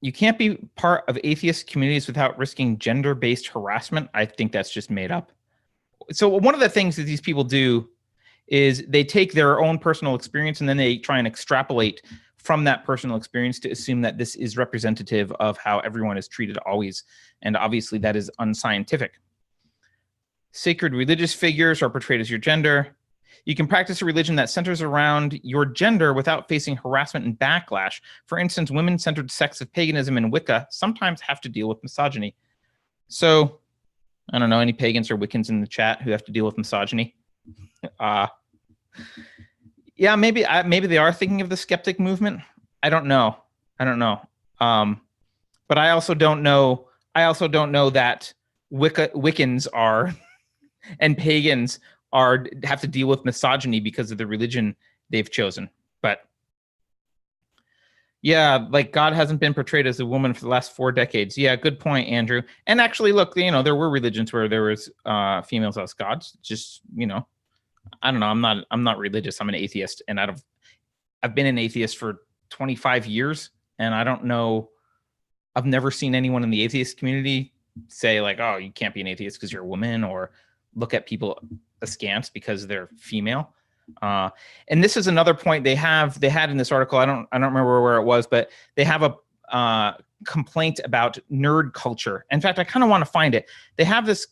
You can't be part of atheist communities without risking gender-based harassment. I think that's just made up. So one of the things that these people do is they take their own personal experience and then they try and extrapolate from that personal experience to assume that this is representative of how everyone is treated always. And obviously that is unscientific. Sacred religious figures are portrayed as your gender. You can practice a religion that centers around your gender without facing harassment and backlash. For instance, women-centered sects of paganism and Wicca sometimes have to deal with misogyny. So, I don't know, any pagans or Wiccans in the chat who have to deal with misogyny? Yeah, maybe they are thinking of the skeptic movement. I don't know. But I also don't know that Wiccans are and pagans have to deal with misogyny because of the religion they've chosen. But yeah, like God hasn't been portrayed as a woman for the last 4 decades. Yeah, good point, Andrew. And actually, look, there were religions where there was females as gods. Just, I don't know. I'm not religious. I'm an atheist, and I've been an atheist for 25 years, and I don't know. I've never seen anyone in the atheist community say like, "Oh, you can't be an atheist because you're a woman," or look at people askance because they're female. And this is another point they had in this article. I don't remember where it was, but they have a complaint about nerd culture. In fact, I kind of want to find it. They have this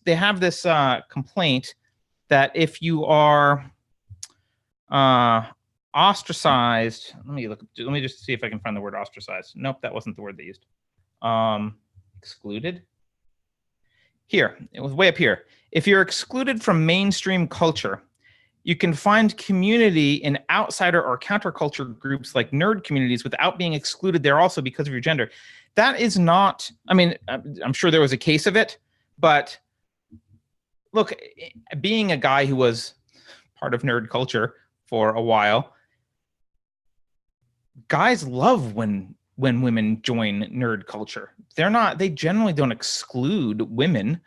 complaint that if you are ostracized, let me just see if I can find the word ostracized. Nope, that wasn't the word they used. Excluded. Here, it was way up here. If you're excluded from mainstream culture, you can find community in outsider or counterculture groups like nerd communities without being excluded there also because of your gender. That is not, I mean, I'm sure there was a case of it, but look, being a guy who was part of nerd culture for a while, guys love when women join nerd culture. They generally don't exclude women.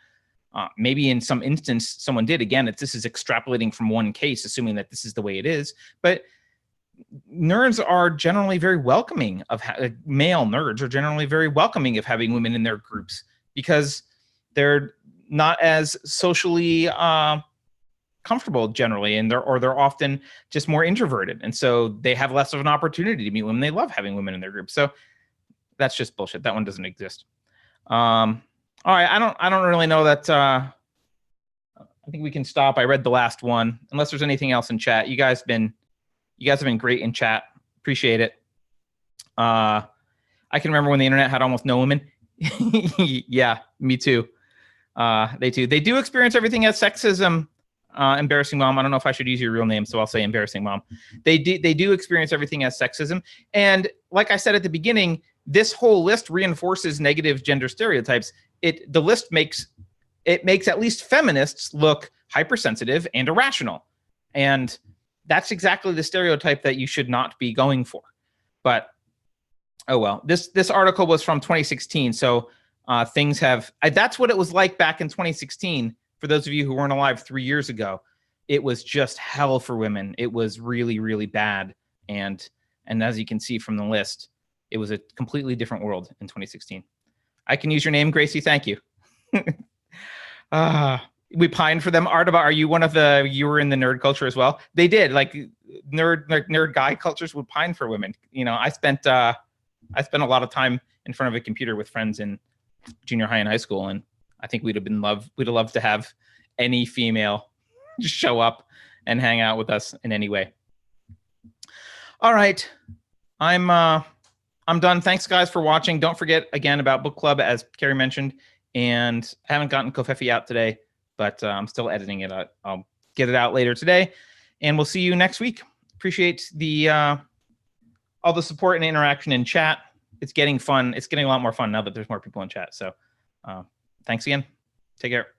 Maybe in some instance someone did. Again, this is extrapolating from one case, assuming that this is the way it is. But nerds are generally very welcoming of male nerds are generally very welcoming of having women in their groups because they're not as socially comfortable generally, and they're often just more introverted, and so they have less of an opportunity to meet women. They love having women in their group. So that's just bullshit. That one doesn't exist. All right, I don't really know that. I think we can stop. I read the last one. Unless there's anything else in chat. You guys have been great in chat. Appreciate it. I can remember when the internet had almost no women. Yeah, me too. They do experience everything as sexism. Embarrassing Mom. I don't know if I should use your real name, so I'll say Embarrassing Mom. They do experience everything as sexism. And like I said at the beginning, this whole list reinforces negative gender stereotypes. The list makes at least feminists look hypersensitive and irrational. And that's exactly the stereotype that you should not be going for. But oh well. This article was from 2016, so things have that's what it was like back in 2016. For those of you who weren't alive 3 years ago, it was just hell for women. It was really, really bad. And as you can see from the list, it was a completely different world in 2016. I can use your name, Gracie. Thank you. We pined for them. Artaba, are you you were in the nerd culture as well? They did. Like nerd guy cultures would pine for women. You know, I spent a lot of time in front of a computer with friends in junior high and high school, and I think we'd have loved to have any female just show up and hang out with us in any way. All right. I'm done. Thanks guys for watching. Don't forget again about book club, as Keri mentioned, and I haven't gotten Kofefi out today, but I'm still editing it. I'll get it out later today, and we'll see you next week. Appreciate all the support and interaction in chat. It's getting fun. It's getting a lot more fun now that there's more people in chat. So, thanks again. Take care.